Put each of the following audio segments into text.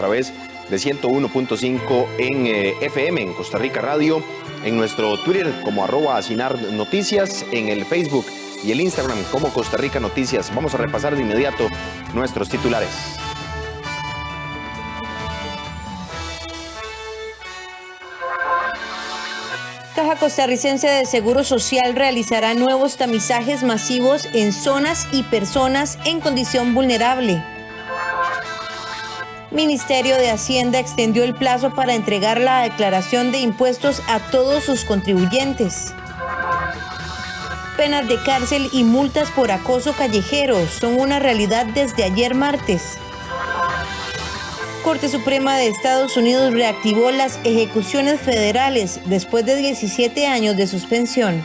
través de 101.5 en FM en Costa Rica Radio, en nuestro Twitter como @AsinarNoticias, en el Facebook y el Instagram como Costa Rica Noticias. Vamos a repasar de inmediato nuestros titulares. Caja Costarricense de Seguro Social realizará nuevos tamizajes masivos en zonas y personas en condición vulnerable. Ministerio de Hacienda extendió el plazo para entregar la declaración de impuestos a todos sus contribuyentes. Penas de cárcel y multas por acoso callejero son una realidad desde ayer martes. Corte Suprema de Estados Unidos reactivó las ejecuciones federales después de 17 años de suspensión.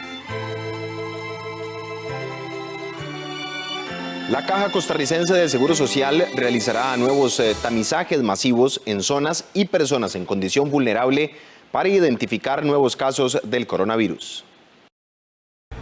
La Caja Costarricense de Seguro Social realizará nuevos tamizajes masivos en zonas y personas en condición vulnerable para identificar nuevos casos del coronavirus.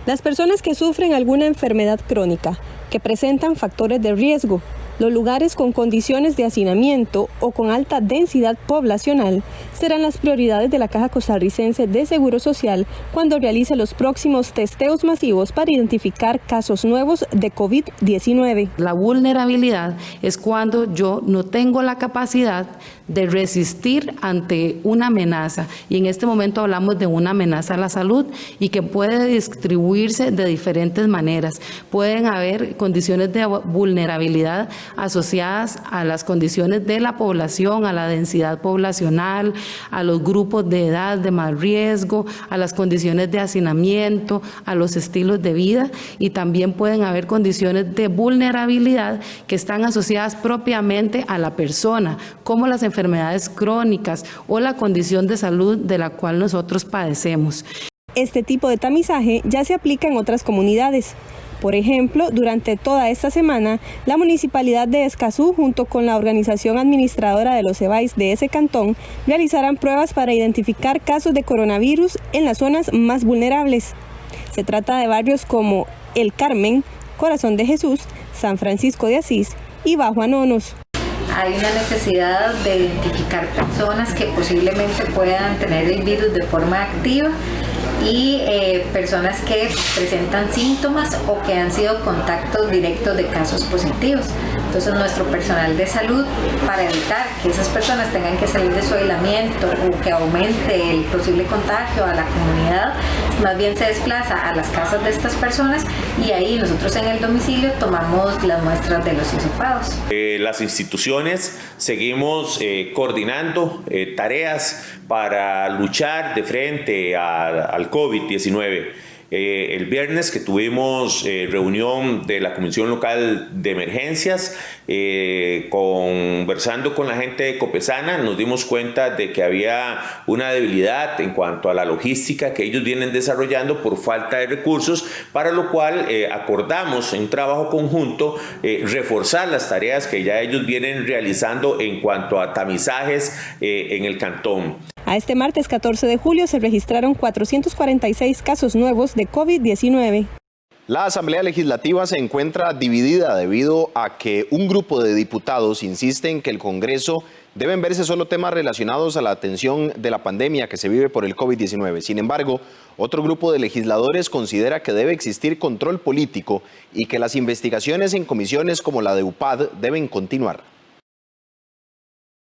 Las personas que sufren alguna enfermedad crónica, que presentan factores de riesgo, los lugares con condiciones de hacinamiento o con alta densidad poblacional serán las prioridades de la Caja Costarricense de Seguro Social cuando realice los próximos testeos masivos para identificar casos nuevos de COVID-19. La vulnerabilidad es cuando yo no tengo la capacidad de resistir ante una amenaza, y en este momento hablamos de una amenaza a la salud y que puede distribuirse de diferentes maneras. Pueden haber condiciones de vulnerabilidad asociadas a las condiciones de la población, a la densidad poblacional, a los grupos de edad de más riesgo, a las condiciones de hacinamiento, a los estilos de vida, y también pueden haber condiciones de vulnerabilidad que están asociadas propiamente a la persona, como las enfermedades crónicas o la condición de salud de la cual nosotros padecemos. Este tipo de tamizaje ya se aplica en otras comunidades. Por ejemplo, durante toda esta semana, la Municipalidad de Escazú, junto con la organización administradora de los EBAIS de ese cantón, realizarán pruebas para identificar casos de coronavirus en las zonas más vulnerables. Se trata de barrios como El Carmen, Corazón de Jesús, San Francisco de Asís y Bajo Anonos. Hay una necesidad de identificar personas que posiblemente puedan tener el virus de forma activa y personas que presentan síntomas o que han sido contactos directos de casos positivos. Entonces nuestro personal de salud, para evitar que esas personas tengan que salir de su aislamiento o que aumente el posible contagio a la comunidad, más bien se desplaza a las casas de estas personas y ahí nosotros en el domicilio tomamos las muestras de los hisopados. Las instituciones seguimos coordinando tareas para luchar de frente al COVID-19. El viernes que tuvimos reunión de la Comisión Local de Emergencias, conversando con la gente de Copesana, nos dimos cuenta de que había una debilidad en cuanto a la logística que ellos vienen desarrollando por falta de recursos, para lo cual acordamos en un trabajo conjunto reforzar las tareas que ya ellos vienen realizando en cuanto a tamizajes en el cantón. A este martes 14 de julio se registraron 446 casos nuevos de COVID-19. La Asamblea Legislativa se encuentra dividida debido a que un grupo de diputados insiste en que el Congreso deben verse solo temas relacionados a la atención de la pandemia que se vive por el COVID-19. Sin embargo, otro grupo de legisladores considera que debe existir control político y que las investigaciones en comisiones como la de UPAD deben continuar.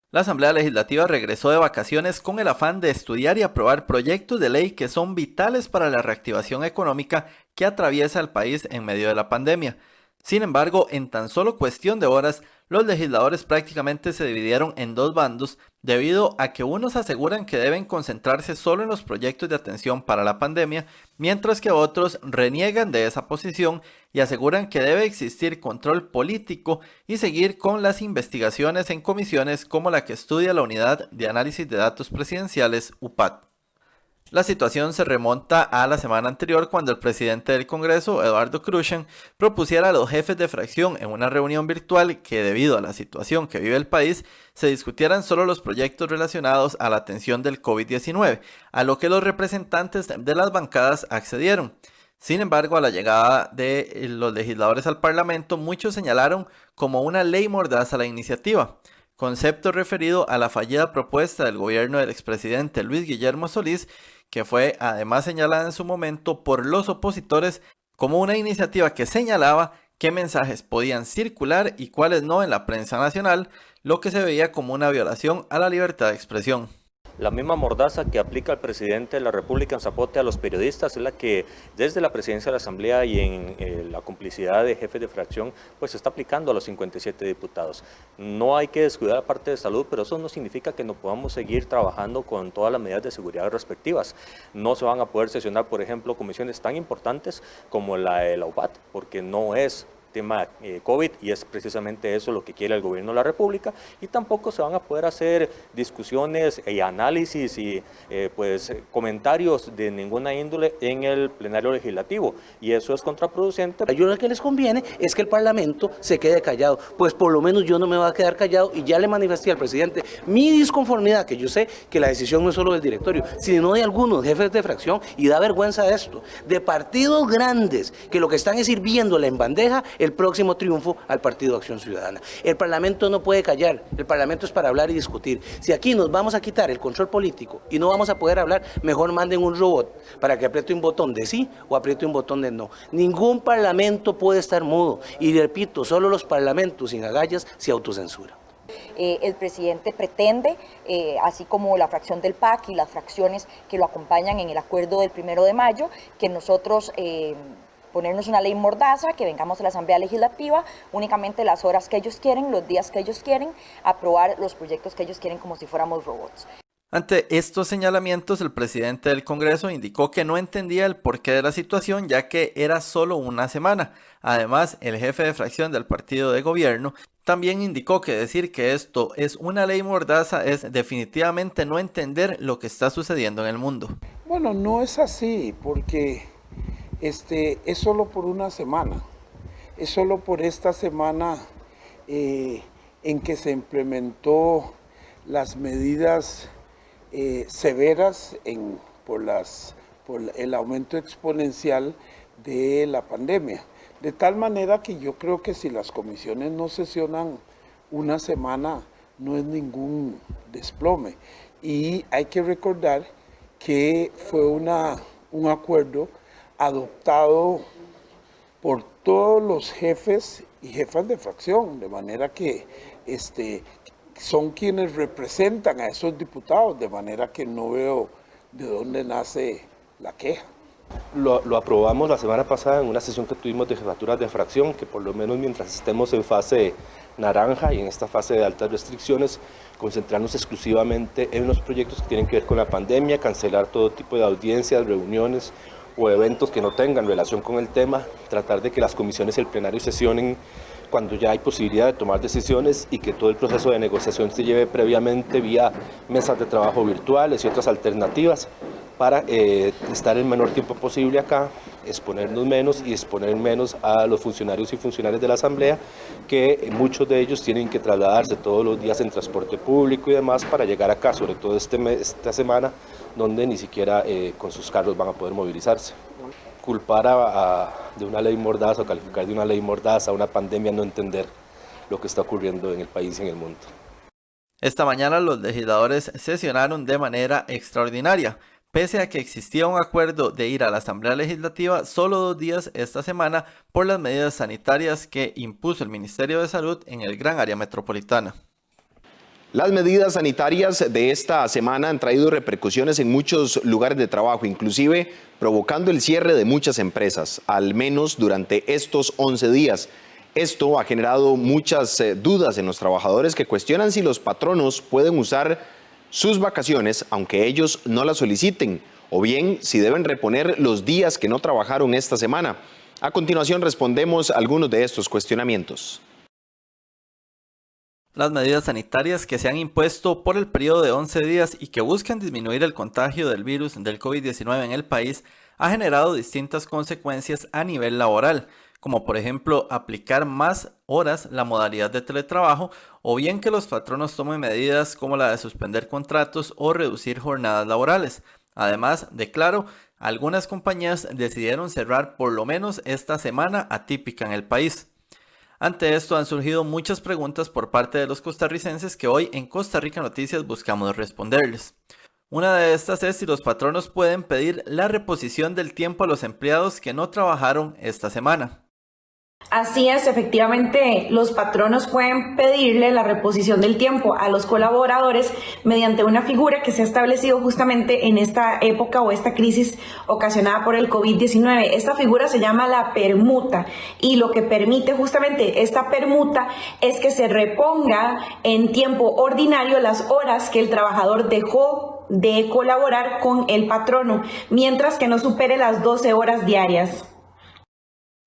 La Asamblea Legislativa regresó de vacaciones con el afán de estudiar y aprobar proyectos de ley que son vitales para la reactivación económica que atraviesa el país en medio de la pandemia. Sin embargo, en tan solo cuestión de horas, los legisladores prácticamente se dividieron en dos bandos debido a que unos aseguran que deben concentrarse solo en los proyectos de atención para la pandemia, mientras que otros reniegan de esa posición y aseguran que debe existir control político y seguir con las investigaciones en comisiones como la que estudia la Unidad de Análisis de Datos Presidenciales, UPAD. La situación se remonta a la semana anterior cuando el presidente del Congreso, Eduardo Krushan, propusiera a los jefes de fracción en una reunión virtual que, debido a la situación que vive el país, se discutieran solo los proyectos relacionados a la atención del COVID-19, a lo que los representantes de las bancadas accedieron. Sin embargo, a la llegada de los legisladores al Parlamento, muchos señalaron como una ley mordaz a la iniciativa. concepto referido a la fallida propuesta del gobierno del expresidente Luis Guillermo Solís, que fue además señalada en su momento por los opositores como una iniciativa que señalaba qué mensajes podían circular y cuáles no en la prensa nacional, lo que se veía como una violación a la libertad de expresión. La misma mordaza que aplica el presidente de la República en Zapote a los periodistas es la que desde la presidencia de la Asamblea y en la complicidad de jefes de fracción pues se está aplicando a los 57 diputados. No hay que descuidar la parte de salud, pero eso no significa que no podamos seguir trabajando con todas las medidas de seguridad respectivas. No se van a poder sesionar, por ejemplo, comisiones tan importantes como la de la UBAT, porque no es tema COVID y es precisamente eso lo que quiere el gobierno de la República, y tampoco se van a poder hacer discusiones y análisis y comentarios de ninguna índole en el plenario legislativo, y eso es contraproducente. A ellos lo que les conviene es que el Parlamento se quede callado, pues por lo menos yo no me voy a quedar callado, y ya le manifesté al presidente mi disconformidad, que yo sé que la decisión no es solo del directorio, sino de algunos jefes de fracción, y da vergüenza esto, de partidos grandes que lo que están es sirviéndole en bandeja el próximo triunfo al Partido Acción Ciudadana. El Parlamento no puede callar, el Parlamento es para hablar y discutir. Si aquí nos vamos a quitar el control político y no vamos a poder hablar, mejor manden un robot para que apriete un botón de sí o apriete un botón de no. Ningún Parlamento puede estar mudo, y repito, solo los parlamentos sin agallas se autocensuran. El presidente pretende, así como la fracción del PAC y las fracciones que lo acompañan en el acuerdo del 1 de mayo, que nosotros ponernos una ley mordaza, que vengamos a la Asamblea Legislativa únicamente las horas que ellos quieren, los días que ellos quieren, aprobar los proyectos que ellos quieren como si fuéramos robots. Ante estos señalamientos, el presidente del Congreso indicó que no entendía el porqué de la situación, ya que era solo una semana. Además, el jefe de fracción del partido de gobierno también indicó que decir que esto es una ley mordaza es definitivamente no entender lo que está sucediendo en el mundo. Bueno, no es así, porque es solo por una semana, es solo por esta semana en que se implementó las medidas severas por el aumento exponencial de la pandemia. De tal manera que yo creo que si las comisiones no sesionan una semana, no es ningún desplome. Y hay que recordar que fue un acuerdo adoptado por todos los jefes y jefas de fracción, de manera que son quienes representan a esos diputados, de manera que no veo de dónde nace la queja. Lo aprobamos la semana pasada en una sesión que tuvimos de jefaturas de fracción, que por lo menos mientras estemos en fase naranja y en esta fase de altas restricciones, concentrarnos exclusivamente en los proyectos que tienen que ver con la pandemia, cancelar todo tipo de audiencias, reuniones o eventos que no tengan relación con el tema, tratar de que las comisiones y el plenario sesionen cuando ya hay posibilidad de tomar decisiones y que todo el proceso de negociación se lleve previamente vía mesas de trabajo virtuales y otras alternativas para estar el menor tiempo posible acá, exponernos menos y exponer menos a los funcionarios y funcionarias de la Asamblea, que muchos de ellos tienen que trasladarse todos los días en transporte público y demás para llegar acá, sobre todo esta semana, donde ni siquiera con sus carros van a poder movilizarse. Culpar de una ley mordaza o calificar de una ley mordaza a una pandemia, no entender lo que está ocurriendo en el país y en el mundo. Esta mañana los legisladores sesionaron de manera extraordinaria. Pese a que existía un acuerdo de ir a la Asamblea Legislativa solo 2 días esta semana por las medidas sanitarias que impuso el Ministerio de Salud en el gran área metropolitana. Las medidas sanitarias de esta semana han traído repercusiones en muchos lugares de trabajo, inclusive provocando el cierre de muchas empresas, al menos durante estos 11 días. Esto ha generado muchas dudas en los trabajadores que cuestionan si los patronos pueden usar sus vacaciones aunque ellos no las soliciten, o bien si deben reponer los días que no trabajaron esta semana. A continuación respondemos a algunos de estos cuestionamientos. Las medidas sanitarias que se han impuesto por el periodo de 11 días y que buscan disminuir el contagio del virus del COVID-19 en el país ha generado distintas consecuencias a nivel laboral, como por ejemplo aplicar más horas la modalidad de teletrabajo, o bien que los patronos tomen medidas como la de suspender contratos o reducir jornadas laborales. Además de claro, algunas compañías decidieron cerrar por lo menos esta semana atípica en el país. Ante esto han surgido muchas preguntas por parte de los costarricenses que hoy en Costa Rica Noticias buscamos responderles. Una de estas es si los patronos pueden pedir la reposición del tiempo a los empleados que no trabajaron esta semana. Así es, efectivamente, los patronos pueden pedirle la reposición del tiempo a los colaboradores mediante una figura que se ha establecido justamente en esta época o esta crisis ocasionada por el COVID-19. Esta figura se llama la permuta y lo que permite justamente esta permuta es que se reponga en tiempo ordinario las horas que el trabajador dejó de colaborar con el patrono, mientras que no supere las 12 horas diarias.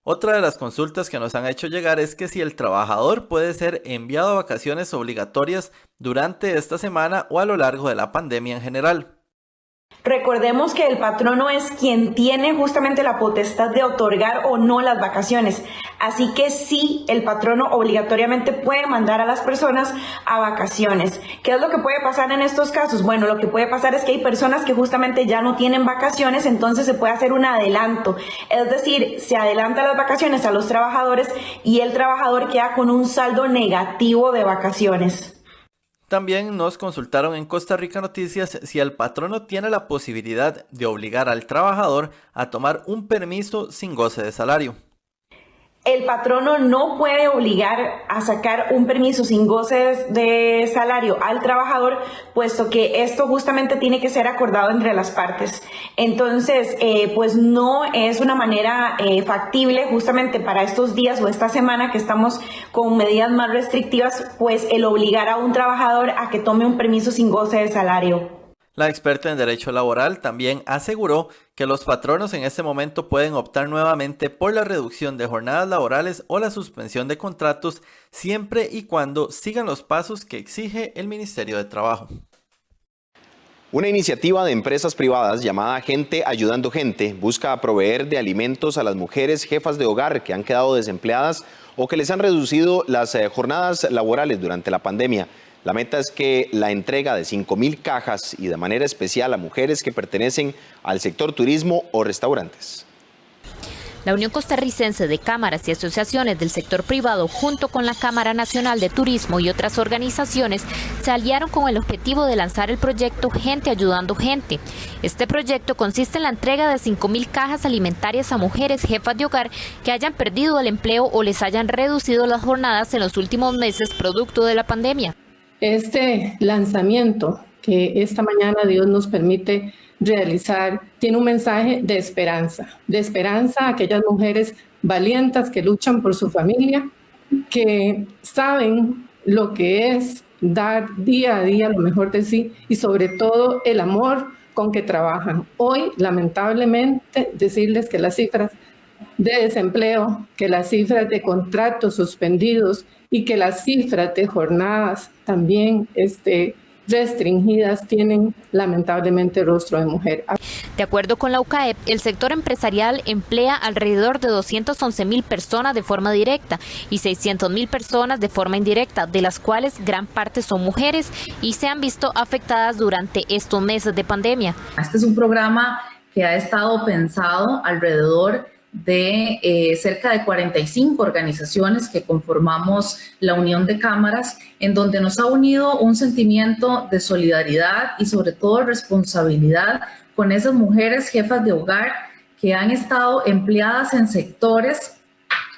Otra de las consultas que nos han hecho llegar es que si el trabajador puede ser enviado a vacaciones obligatorias durante esta semana o a lo largo de la pandemia en general. Recordemos que el patrono es quien tiene justamente la potestad de otorgar o no las vacaciones. Así que sí, el patrono obligatoriamente puede mandar a las personas a vacaciones. ¿Qué es lo que puede pasar en estos casos? Bueno, lo que puede pasar es que hay personas que justamente ya no tienen vacaciones, entonces se puede hacer un adelanto. Es decir, se adelanta las vacaciones a los trabajadores y el trabajador queda con un saldo negativo de vacaciones. También nos consultaron en Costa Rica Noticias si el patrono tiene la posibilidad de obligar al trabajador a tomar un permiso sin goce de salario. El patrono no puede obligar a sacar un permiso sin goce de salario al trabajador, puesto que esto justamente tiene que ser acordado entre las partes. Entonces, pues no es una manera factible justamente para estos días o esta semana que estamos con medidas más restrictivas, pues el obligar a un trabajador a que tome un permiso sin goce de salario. La experta en Derecho Laboral también aseguró que los patronos en este momento pueden optar nuevamente por la reducción de jornadas laborales o la suspensión de contratos siempre y cuando sigan los pasos que exige el Ministerio de Trabajo. Una iniciativa de empresas privadas llamada Gente Ayudando Gente busca proveer de alimentos a las mujeres jefas de hogar que han quedado desempleadas o que les han reducido las jornadas laborales durante la pandemia. La meta es que la entrega de 5,000 cajas y de manera especial a mujeres que pertenecen al sector turismo o restaurantes. La Unión Costarricense de Cámaras y Asociaciones del Sector Privado, junto con la Cámara Nacional de Turismo y otras organizaciones, se aliaron con el objetivo de lanzar el proyecto Gente Ayudando Gente. Este proyecto consiste en la entrega de 5,000 cajas alimentarias a mujeres jefas de hogar que hayan perdido el empleo o les hayan reducido las jornadas en los últimos meses producto de la pandemia. Este lanzamiento que esta mañana Dios nos permite realizar tiene un mensaje de esperanza a aquellas mujeres valientes que luchan por su familia, que saben lo que es dar día a día lo mejor de sí y sobre todo el amor con que trabajan. Hoy, lamentablemente, decirles que las cifras de desempleo, que las cifras de contratos suspendidos y que las cifras de jornadas también restringidas tienen lamentablemente rostro de mujer. De acuerdo con la UCAEP, el sector empresarial emplea alrededor de 211,000 personas de forma directa y 600,000 personas de forma indirecta, de las cuales gran parte son mujeres y se han visto afectadas durante estos meses de pandemia. Este es un programa que ha estado pensado alrededor de cerca de 45 organizaciones que conformamos la Unión de Cámaras, en donde nos ha unido un sentimiento de solidaridad y sobre todo responsabilidad con esas mujeres jefas de hogar que han estado empleadas en sectores,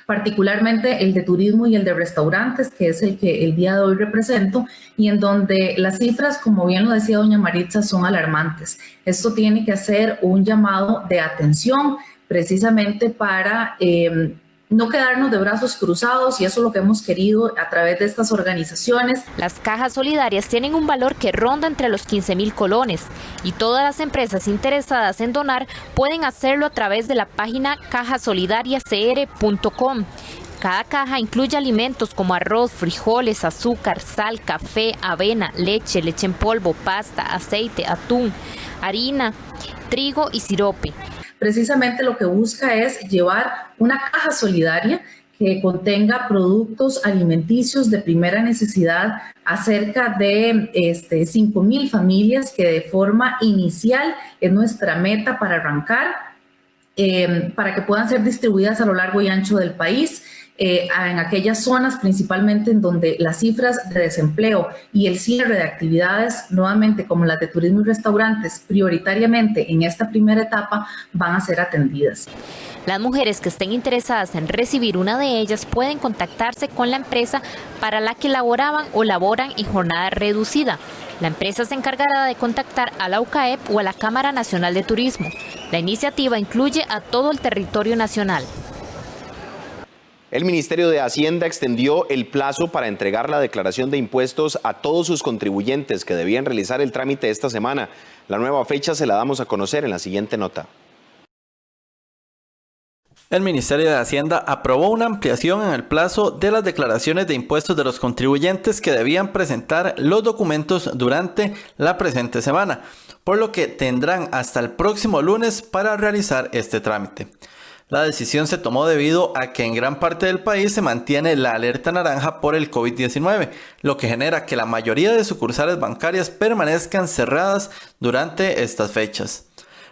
particularmente el de turismo y el de restaurantes, que es el que el día de hoy represento, y en donde las cifras, como bien lo decía doña Maritza, son alarmantes. Esto tiene que ser un llamado de atención precisamente para no quedarnos de brazos cruzados, y eso es lo que hemos querido a través de estas organizaciones. Las cajas solidarias tienen un valor que ronda entre los 15,000 colones y todas las empresas interesadas en donar pueden hacerlo a través de la página cajasolidariacr.com. Cada caja incluye alimentos como arroz, frijoles, azúcar, sal, café, avena, leche en polvo, pasta, aceite, atún, harina, trigo y sirope. Precisamente lo que busca es llevar una caja solidaria que contenga productos alimenticios de primera necesidad a cerca de 5,000 familias, que de forma inicial es nuestra meta para arrancar, para que puedan ser distribuidas a lo largo y ancho del país. en aquellas zonas principalmente en donde las cifras de desempleo y el cierre de actividades, nuevamente como las de turismo y restaurantes, prioritariamente en esta primera etapa van a ser atendidas. Las mujeres que estén interesadas en recibir una de ellas pueden contactarse con la empresa para la que laboraban o laboran en jornada reducida. La empresa se encargará de contactar a la UCAEP o a la Cámara Nacional de Turismo. La iniciativa incluye a todo el territorio nacional. El Ministerio de Hacienda extendió el plazo para entregar la declaración de impuestos a todos sus contribuyentes que debían realizar el trámite esta semana. La nueva fecha se la damos a conocer en la siguiente nota. El Ministerio de Hacienda aprobó una ampliación en el plazo de las declaraciones de impuestos de los contribuyentes que debían presentar los documentos durante la presente semana, por lo que tendrán hasta el próximo lunes para realizar este trámite. La decisión se tomó debido a que en gran parte del país se mantiene la alerta naranja por el COVID-19, lo que genera que la mayoría de sucursales bancarias permanezcan cerradas durante estas fechas.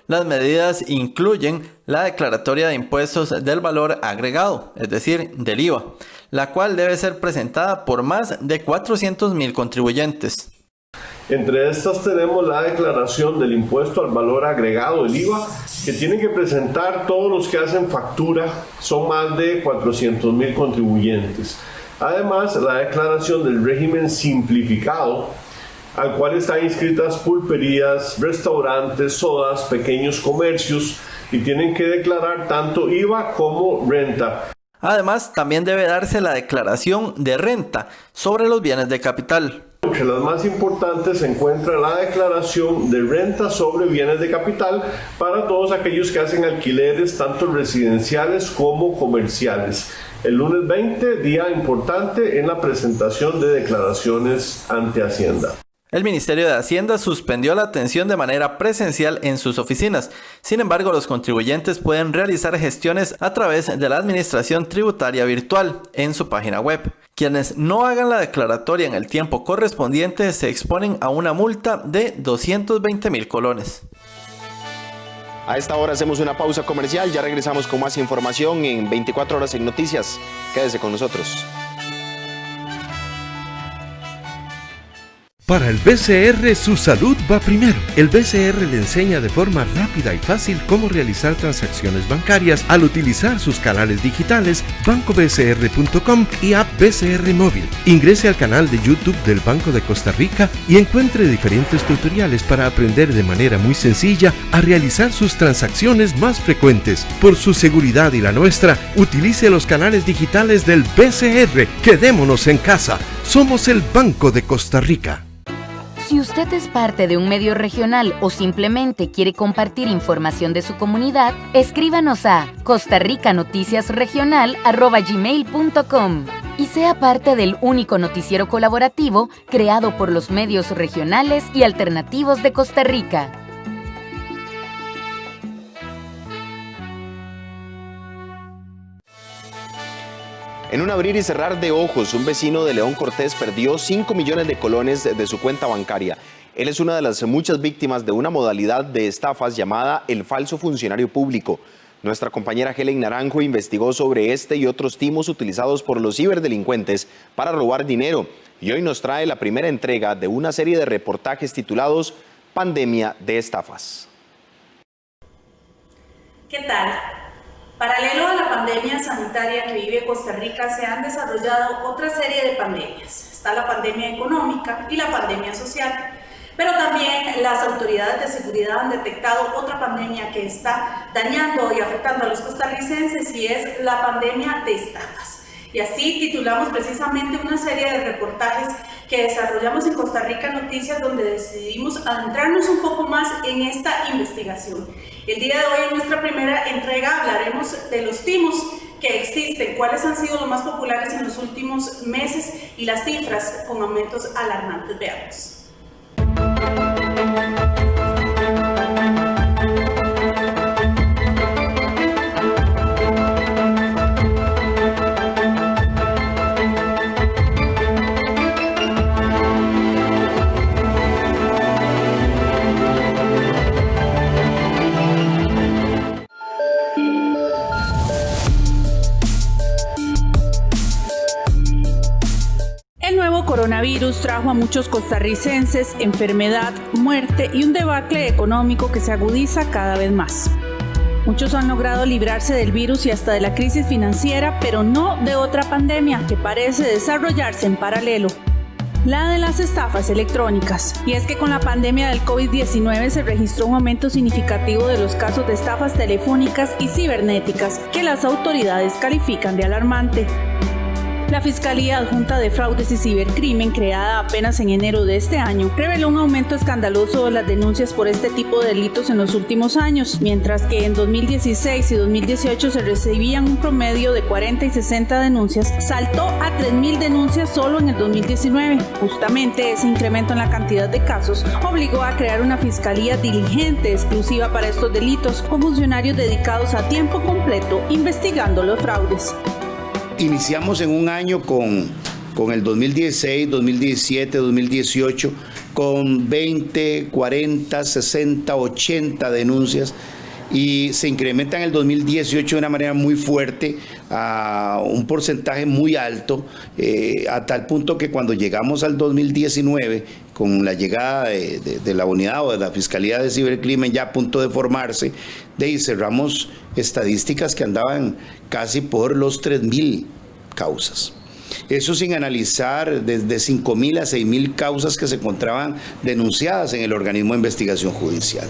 Las medidas incluyen la declaratoria de impuestos del valor agregado, es decir, del IVA, la cual debe ser presentada por más de 400,000 contribuyentes. Entre estas tenemos la declaración del impuesto al valor agregado, el IVA, que tienen que presentar todos los que hacen factura, son más de 400,000 contribuyentes. Además, la declaración del régimen simplificado, al cual están inscritas pulperías, restaurantes, sodas, pequeños comercios, y tienen que declarar tanto IVA como renta. Además, también debe darse la declaración de renta sobre los bienes de capital. Entre las más importantes se encuentra la declaración de renta sobre bienes de capital para todos aquellos que hacen alquileres tanto residenciales como comerciales. El lunes 20, día importante en la presentación de declaraciones ante Hacienda. El Ministerio de Hacienda suspendió la atención de manera presencial en sus oficinas. Sin embargo, los contribuyentes pueden realizar gestiones a través de la Administración Tributaria Virtual en su página web. Quienes no hagan la declaratoria en el tiempo correspondiente se exponen a una multa de 220,000 colones. A esta hora hacemos una pausa comercial, ya regresamos con más información en 24 horas en Noticias. Quédese con nosotros. Para el BCR, su salud va primero. El BCR le enseña de forma rápida y fácil cómo realizar transacciones bancarias al utilizar sus canales digitales, bancobcr.com y app BCR Móvil. Ingrese al canal de YouTube del Banco de Costa Rica y encuentre diferentes tutoriales para aprender de manera muy sencilla a realizar sus transacciones más frecuentes. Por su seguridad y la nuestra, utilice los canales digitales del BCR. Quedémonos en casa. Somos el Banco de Costa Rica. Si usted es parte de un medio regional o simplemente quiere compartir información de su comunidad, escríbanos a costarricanoticiasregional@gmail.com y sea parte del único noticiero colaborativo creado por los medios regionales y alternativos de Costa Rica. En un abrir y cerrar de ojos, un vecino de León Cortés perdió 5 millones de colones de su cuenta bancaria. Él es una de las muchas víctimas de una modalidad de estafas llamada el falso funcionario público. Nuestra compañera Helen Naranjo investigó sobre este y otros timos utilizados por los ciberdelincuentes para robar dinero y hoy nos trae la primera entrega de una serie de reportajes titulados Pandemia de Estafas. ¿Qué tal? Paralelo a la pandemia sanitaria que vive Costa Rica, se han desarrollado otra serie de pandemias. Está la pandemia económica y la pandemia social, pero también las autoridades de seguridad han detectado otra pandemia que está dañando y afectando a los costarricenses y es la pandemia de estafas. Y así titulamos precisamente una serie de reportajes que desarrollamos en Costa Rica Noticias, donde decidimos adentrarnos un poco más en esta investigación. El día de hoy, en nuestra primera entrega, hablaremos de los timos que existen, cuáles han sido los más populares en los últimos meses y las cifras con aumentos alarmantes. Veamos. virus trajo a muchos costarricenses enfermedad, muerte y un debacle económico que se agudiza cada vez más. Muchos han logrado librarse del virus y hasta de la crisis financiera, pero no de otra pandemia que parece desarrollarse en paralelo: la de las estafas electrónicas. Y es que con la pandemia del COVID-19 se registró un aumento significativo de los casos de estafas telefónicas y cibernéticas que las autoridades califican de alarmante. La Fiscalía Adjunta de Fraudes y Cibercrimen, creada apenas en enero de este año, reveló un aumento escandaloso de las denuncias por este tipo de delitos en los últimos años, mientras que en 2016 y 2018 se recibían un promedio de 40 y 60 denuncias, saltó a 3.000 denuncias solo en el 2019. Justamente ese incremento en la cantidad de casos obligó a crear una fiscalía diligente exclusiva para estos delitos, con funcionarios dedicados a tiempo completo investigando los fraudes. Iniciamos en un año con el 2016, 2017, 2018, con 20, 40, 60, 80 denuncias, y se incrementa en el 2018 de una manera muy fuerte a un porcentaje muy alto, a tal punto que cuando llegamos al 2019, con la llegada de la unidad o de la Fiscalía de Cibercrimen ya a punto de formarse, cerramos estadísticas que andaban casi por los 3.000 causas. Eso sin analizar desde 5.000 a 6.000 causas que se encontraban denunciadas en el organismo de investigación judicial.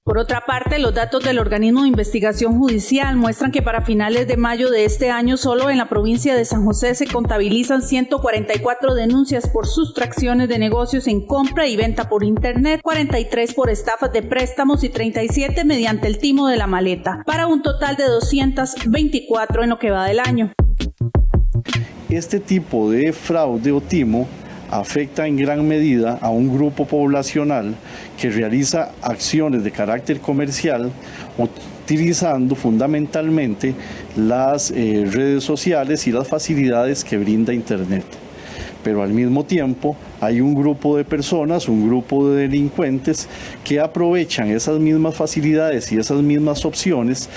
Por otra parte, los datos del organismo de investigación judicial muestran que para finales de mayo de este año solo en la provincia de San José se contabilizan 144 denuncias por sustracciones de negocios en compra y venta por internet, 43 por estafas de préstamos y 37 mediante el timo de la maleta, para un total de 224 en lo que va del año. Este tipo de fraude o timo afecta en gran medida a un grupo poblacional que realiza acciones de carácter comercial utilizando fundamentalmente las redes sociales y las facilidades que brinda Internet. Pero al mismo tiempo hay un grupo de personas, un grupo de delincuentes que aprovechan esas mismas facilidades y esas mismas opciones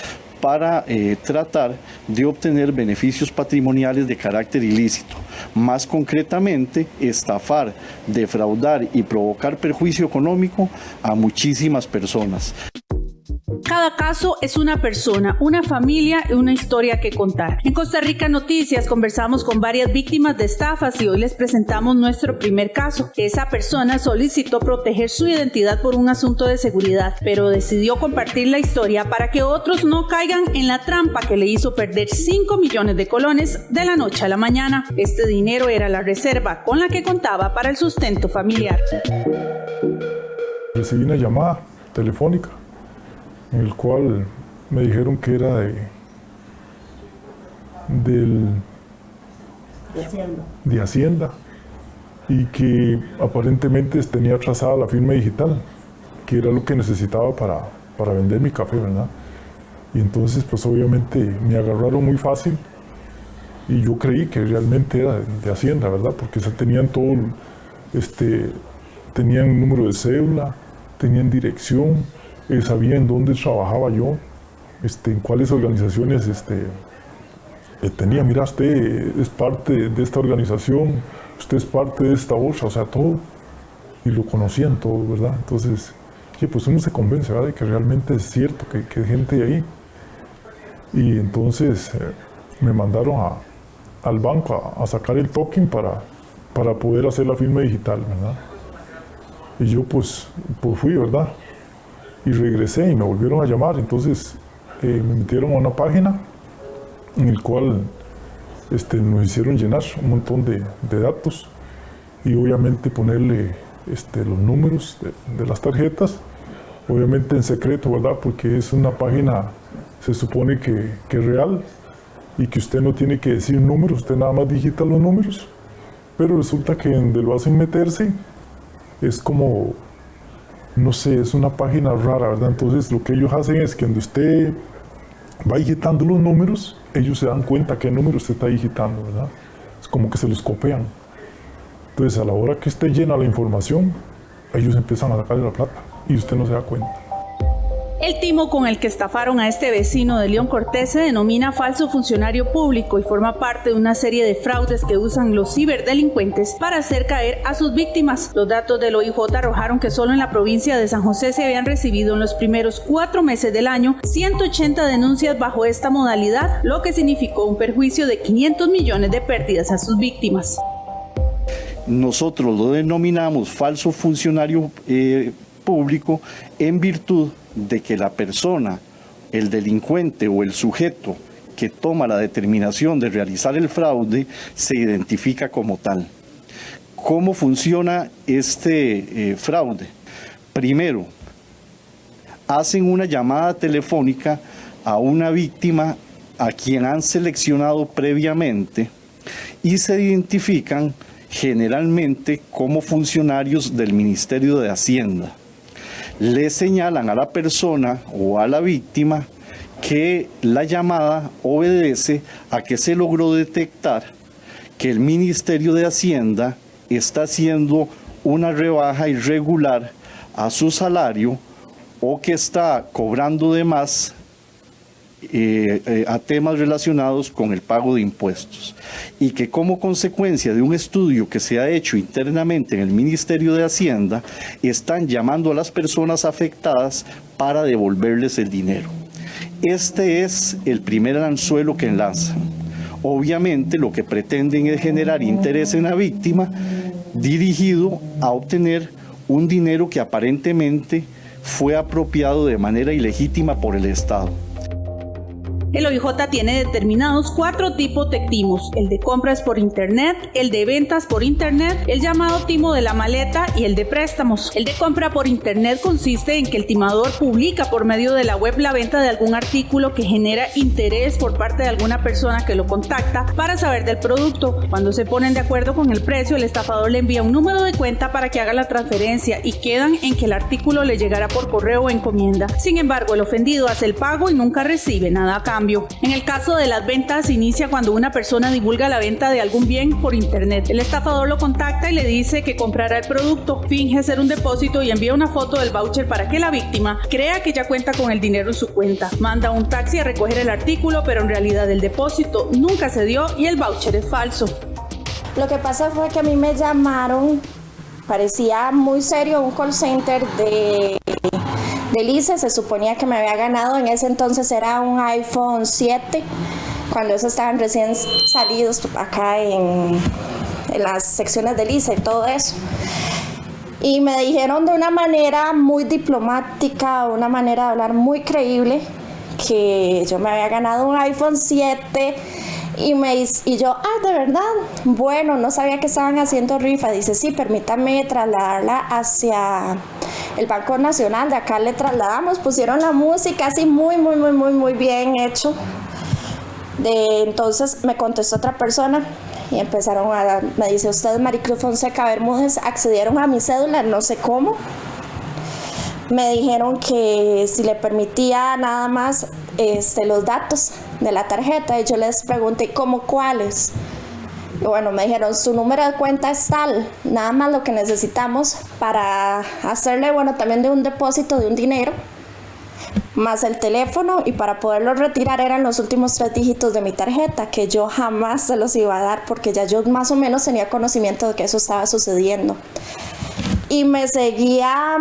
para tratar de obtener beneficios patrimoniales de carácter ilícito. Más concretamente, estafar, defraudar y provocar perjuicio económico a muchísimas personas. Cada caso es una persona, una familia y una historia que contar. En Costa Rica Noticias conversamos con varias víctimas de estafas y hoy les presentamos nuestro primer caso. Esa persona solicitó proteger su identidad por un asunto de seguridad, pero decidió compartir la historia para que otros no caigan en la trampa que le hizo perder 5 millones de colones de la noche a la mañana. Este dinero era la reserva con la que contaba para el sustento familiar. Recibí una llamada telefónica en el cual me dijeron que era de Hacienda y que aparentemente tenía trazada la firma digital, que era lo que necesitaba para vender mi café, ¿verdad? Y entonces pues obviamente me agarraron muy fácil y yo creí que realmente era de Hacienda, ¿verdad? Porque tenían todo, tenían número de cédula, tenían dirección, sabían dónde trabajaba yo, en cuáles organizaciones tenía. Mira, usted es parte de esta organización, usted es parte de esta otra, o sea, todo. Y lo conocían todo, ¿verdad? Entonces, sí, pues uno se convence, ¿verdad?, de que realmente es cierto que hay gente ahí. Y entonces me mandaron al banco a sacar el token para poder hacer la firma digital, ¿verdad? Y yo pues fui, ¿verdad? Y regresé y me volvieron a llamar. Entonces me metieron a una página en el cual nos hicieron llenar un montón de datos y obviamente ponerle los números de las tarjetas, obviamente en secreto, ¿verdad? Porque es una página, se supone que es real y que usted no tiene que decir números, usted nada más digita los números, pero resulta que donde lo hacen meterse es como, no sé, es una página rara, ¿verdad? Entonces lo que ellos hacen es que cuando usted va digitando los números, ellos se dan cuenta qué número usted está digitando, ¿verdad? Es como que se los copian. Entonces a la hora que usted llena la información, ellos empiezan a sacarle la plata y usted no se da cuenta. El timo con el que estafaron a este vecino de León Cortés se denomina falso funcionario público y forma parte de una serie de fraudes que usan los ciberdelincuentes para hacer caer a sus víctimas. Los datos del OIJ arrojaron que solo en la provincia de San José se habían recibido en los primeros 4 meses del año 180 denuncias bajo esta modalidad, lo que significó un perjuicio de 500 millones de pérdidas a sus víctimas. Nosotros lo denominamos falso funcionario público en virtud de que la persona, el delincuente o el sujeto que toma la determinación de realizar el fraude se identifica como tal. ¿Cómo funciona este fraude? Primero, hacen una llamada telefónica a una víctima a quien han seleccionado previamente y se identifican generalmente como funcionarios del Ministerio de Hacienda. Le señalan a la persona o a la víctima que la llamada obedece a que se logró detectar que el Ministerio de Hacienda está haciendo una rebaja irregular a su salario o que está cobrando de más a temas relacionados con el pago de impuestos y que como consecuencia de un estudio que se ha hecho internamente en el Ministerio de Hacienda están llamando a las personas afectadas para devolverles el dinero. Este es el primer anzuelo que enlazan. Obviamente lo que pretenden es generar interés en la víctima dirigido a obtener un dinero que aparentemente fue apropiado de manera ilegítima por el Estado. El OIJ tiene determinados 4 tipos de timos: el de compras por internet, el de ventas por internet, el llamado timo de la maleta y el de préstamos. El de compra por internet consiste en que el timador publica por medio de la web la venta de algún artículo que genera interés por parte de alguna persona que lo contacta para saber del producto. Cuando se ponen de acuerdo con el precio, el estafador le envía un número de cuenta para que haga la transferencia y quedan en que el artículo le llegará por correo o encomienda. Sin embargo, el ofendido hace el pago y nunca recibe nada a cambio. En el caso de las ventas, inicia cuando una persona divulga la venta de algún bien por internet. El estafador lo contacta y le dice que comprará el producto, finge ser un depósito y envía una foto del voucher para que la víctima crea que ya cuenta con el dinero en su cuenta. Manda un taxi a recoger el artículo, pero en realidad el depósito nunca se dio y el voucher es falso. Lo que pasa fue que a mí me llamaron, parecía muy serio, un call center del ICE. Se suponía que me había ganado, en ese entonces era un iPhone 7, cuando esos estaban recién salidos acá en las secciones del ICE y todo eso. Y me dijeron de una manera muy diplomática, una manera de hablar muy creíble, que yo me había ganado un iPhone 7 y yo, de verdad, bueno, no sabía que estaban haciendo rifa. Dice, sí, permítame trasladarla hacia el Banco Nacional, de acá le trasladamos, pusieron la música así muy bien hecho. Entonces me contestó otra persona y me dice, usted, Maricruz Fonseca Bermúdez, accedieron a mi cédula, no sé cómo. Me dijeron que si le permitía nada más los datos de la tarjeta, y yo les pregunté, ¿cómo cuáles? Y bueno, me dijeron, su número de cuenta es tal, nada más lo que necesitamos para hacerle, también de un depósito de un dinero, más el teléfono, y para poderlo retirar eran los últimos 3 dígitos de mi tarjeta, que yo jamás se los iba a dar, porque ya yo más o menos tenía conocimiento de que eso estaba sucediendo. Y me seguía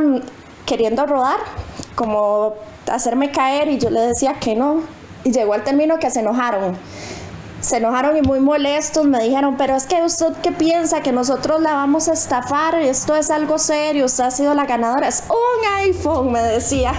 queriendo rodar, como hacerme caer, y yo le decía que no, y llegó al término que se enojaron y muy molestos me dijeron, pero es que usted ¿qué piensa? Que nosotros la vamos a estafar, esto es algo serio, usted ha sido la ganadora, es un iPhone, me decía.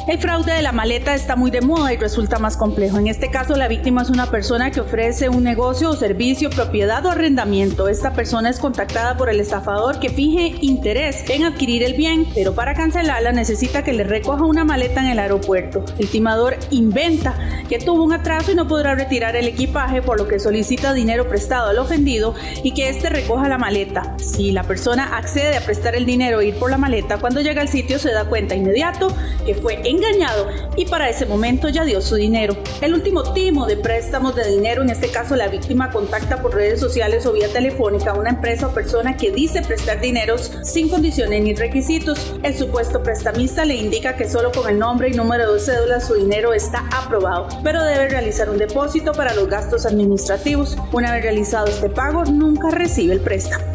El fraude de la maleta está muy de moda y resulta más complejo. En este caso, la víctima es una persona que ofrece un negocio o servicio, propiedad o arrendamiento. Esta persona es contactada por el estafador, que finge interés en adquirir el bien, pero para cancelarla necesita que le recoja una maleta en el aeropuerto. El timador inventa que tuvo un atraso y no podrá retirar el equipaje, por lo que solicita dinero prestado al ofendido y que éste recoja la maleta. Si la persona accede a prestar el dinero e ir por la maleta, cuando llega al sitio se da cuenta inmediato que fue engañado engañado y para ese momento ya dio su dinero. El último timo de préstamos de dinero, en este caso la víctima contacta por redes sociales o vía telefónica a una empresa o persona que dice prestar dineros sin condiciones ni requisitos. El supuesto prestamista le indica que solo con el nombre y número de cédula su dinero está aprobado, pero debe realizar un depósito para los gastos administrativos. Una vez realizado este pago, nunca recibe el préstamo.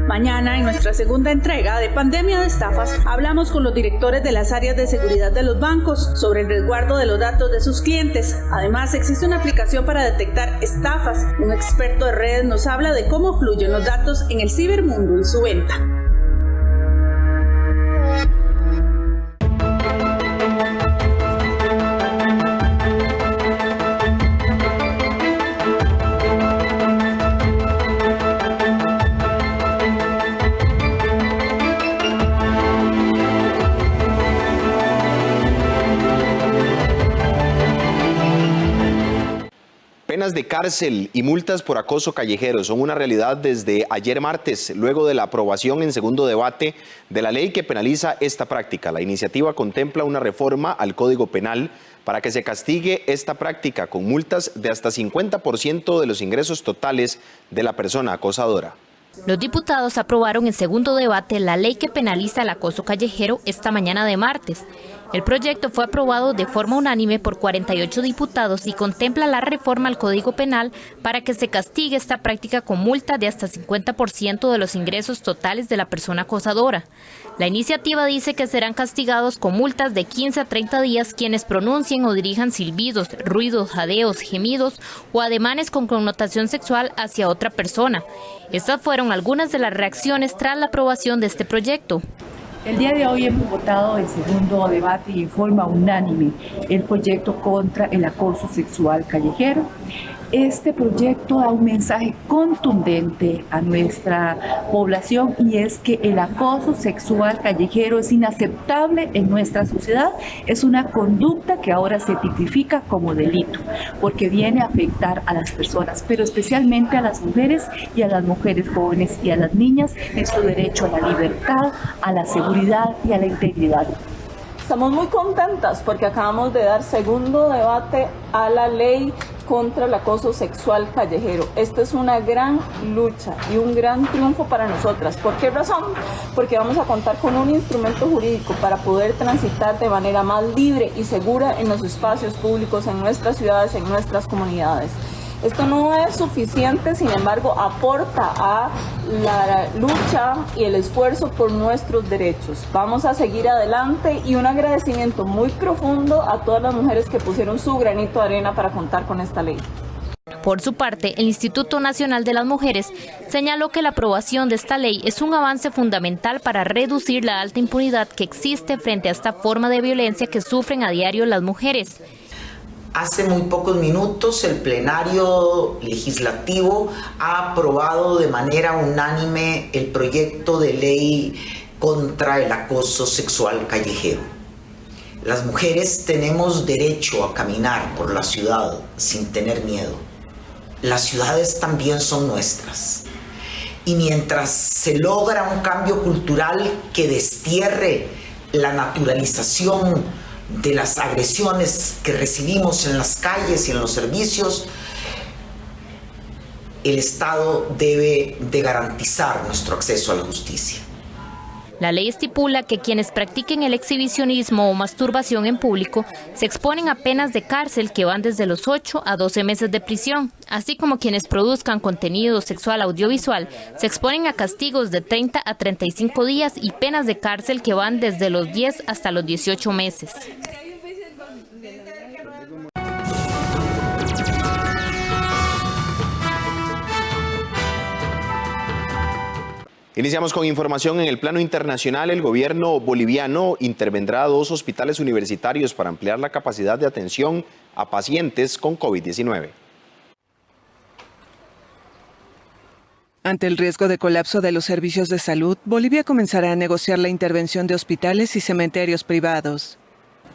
Mañana, en nuestra segunda entrega de Pandemia de Estafas, hablamos con los directores de las áreas de seguridad de los bancos sobre el resguardo de los datos de sus clientes. Además, existe una aplicación para detectar estafas. Un experto de redes nos habla de cómo fluyen los datos en el cibermundo y su venta. Penas de cárcel y multas por acoso callejero son una realidad desde ayer martes, luego de la aprobación en segundo debate de la ley que penaliza esta práctica. La iniciativa contempla una reforma al Código Penal para que se castigue esta práctica con multas de hasta 50% de los ingresos totales de la persona acosadora. Los diputados aprobaron en segundo debate la ley que penaliza el acoso callejero esta mañana de martes. El proyecto fue aprobado de forma unánime por 48 diputados y contempla la reforma al Código Penal para que se castigue esta práctica con multa de hasta 50% de los ingresos totales de la persona acosadora. La iniciativa dice que serán castigados con multas de 15 a 30 días quienes pronuncien o dirijan silbidos, ruidos, jadeos, gemidos o ademanes con connotación sexual hacia otra persona. Estas fueron algunas de las reacciones tras la aprobación de este proyecto. El día de hoy hemos votado en segundo debate y en forma unánime el proyecto contra el acoso sexual callejero. Este proyecto da un mensaje contundente a nuestra población y es que el acoso sexual callejero es inaceptable en nuestra sociedad. Es una conducta que ahora se tipifica como delito porque viene a afectar a las personas, pero especialmente a las mujeres y a las mujeres jóvenes y a las niñas en su derecho a la libertad, a la seguridad y a la integridad. Estamos muy contentas porque acabamos de dar segundo debate a la ley contra el acoso sexual callejero. Esta es una gran lucha y un gran triunfo para nosotras. ¿Por qué razón? Porque vamos a contar con un instrumento jurídico para poder transitar de manera más libre y segura en los espacios públicos, en nuestras ciudades, en nuestras comunidades. Esto no es suficiente, sin embargo, aporta a la lucha y el esfuerzo por nuestros derechos. Vamos a seguir adelante y un agradecimiento muy profundo a todas las mujeres que pusieron su granito de arena para contar con esta ley. Por su parte, el Instituto Nacional de las Mujeres señaló que la aprobación de esta ley es un avance fundamental para reducir la alta impunidad que existe frente a esta forma de violencia que sufren a diario las mujeres. Hace muy pocos minutos el plenario legislativo ha aprobado de manera unánime el proyecto de ley contra el acoso sexual callejero. Las mujeres tenemos derecho a caminar por la ciudad sin tener miedo. Las ciudades también son nuestras. Y mientras se logra un cambio cultural que destierre la naturalización de las agresiones que recibimos en las calles y en los servicios, el Estado debe de garantizar nuestro acceso a la justicia. La ley estipula que quienes practiquen el exhibicionismo o masturbación en público se exponen a penas de cárcel que van desde los 8 a 12 meses de prisión, así como quienes produzcan contenido sexual audiovisual se exponen a castigos de 30 a 35 días y penas de cárcel que van desde los 10 hasta los 18 meses. Iniciamos con información en el plano internacional. El gobierno boliviano intervendrá 2 hospitales universitarios para ampliar la capacidad de atención a pacientes con COVID-19. Ante el riesgo de colapso de los servicios de salud, Bolivia comenzará a negociar la intervención de hospitales y cementerios privados.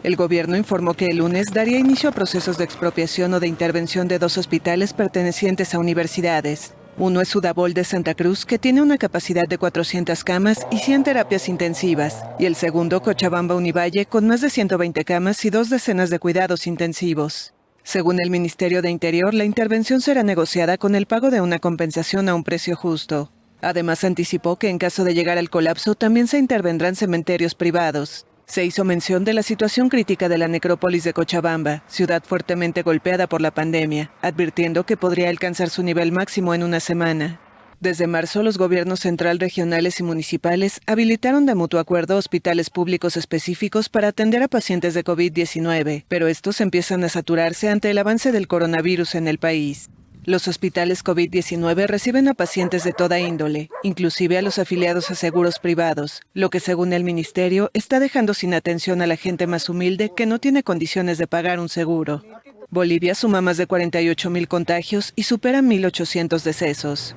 El gobierno informó que el lunes daría inicio a procesos de expropiación o de intervención de 2 hospitales pertenecientes a universidades. Uno es Sudabol de Santa Cruz, que tiene una capacidad de 400 camas y 100 terapias intensivas, y el segundo, Cochabamba Univalle, con más de 120 camas y 2 decenas de cuidados intensivos. Según el Ministerio de Interior, la intervención será negociada con el pago de una compensación a un precio justo. Además, anticipó que en caso de llegar al colapso, también se intervendrán cementerios privados. Se hizo mención de la situación crítica de la necrópolis de Cochabamba, ciudad fuertemente golpeada por la pandemia, advirtiendo que podría alcanzar su nivel máximo en una semana. Desde marzo, los gobiernos central, regionales y municipales habilitaron de mutuo acuerdo hospitales públicos específicos para atender a pacientes de COVID-19, pero estos empiezan a saturarse ante el avance del coronavirus en el país. Los hospitales COVID-19 reciben a pacientes de toda índole, inclusive a los afiliados a seguros privados, lo que según el ministerio está dejando sin atención a la gente más humilde que no tiene condiciones de pagar un seguro. Bolivia suma más de 48.000 contagios y supera 1.800 decesos.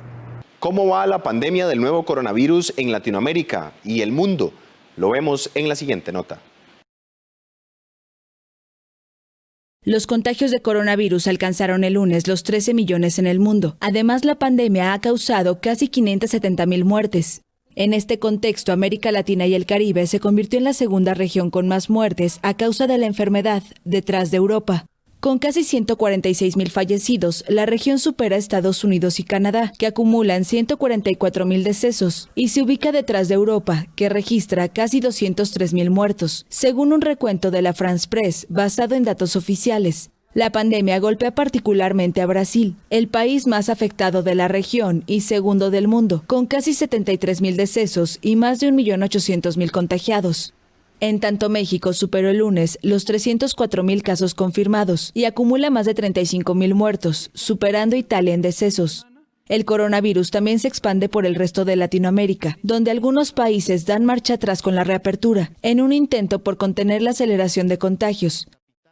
¿Cómo va la pandemia del nuevo coronavirus en Latinoamérica y el mundo? Lo vemos en la siguiente nota. Los contagios de coronavirus alcanzaron el lunes los 13 millones en el mundo. Además, la pandemia ha causado casi 570.000 muertes. En este contexto, América Latina y el Caribe se convirtió en la segunda región con más muertes a causa de la enfermedad, detrás de Europa. Con casi 146.000 fallecidos, la región supera a Estados Unidos y Canadá, que acumulan 144.000 decesos, y se ubica detrás de Europa, que registra casi 203.000 muertos, según un recuento de la France Press, basado en datos oficiales. La pandemia golpea particularmente a Brasil, el país más afectado de la región y segundo del mundo, con casi 73.000 decesos y más de 1.800.000 contagiados. En tanto, México superó el lunes los 304.000 casos confirmados y acumula más de 35.000 muertos, superando a Italia en decesos. El coronavirus también se expande por el resto de Latinoamérica, donde algunos países dan marcha atrás con la reapertura, en un intento por contener la aceleración de contagios.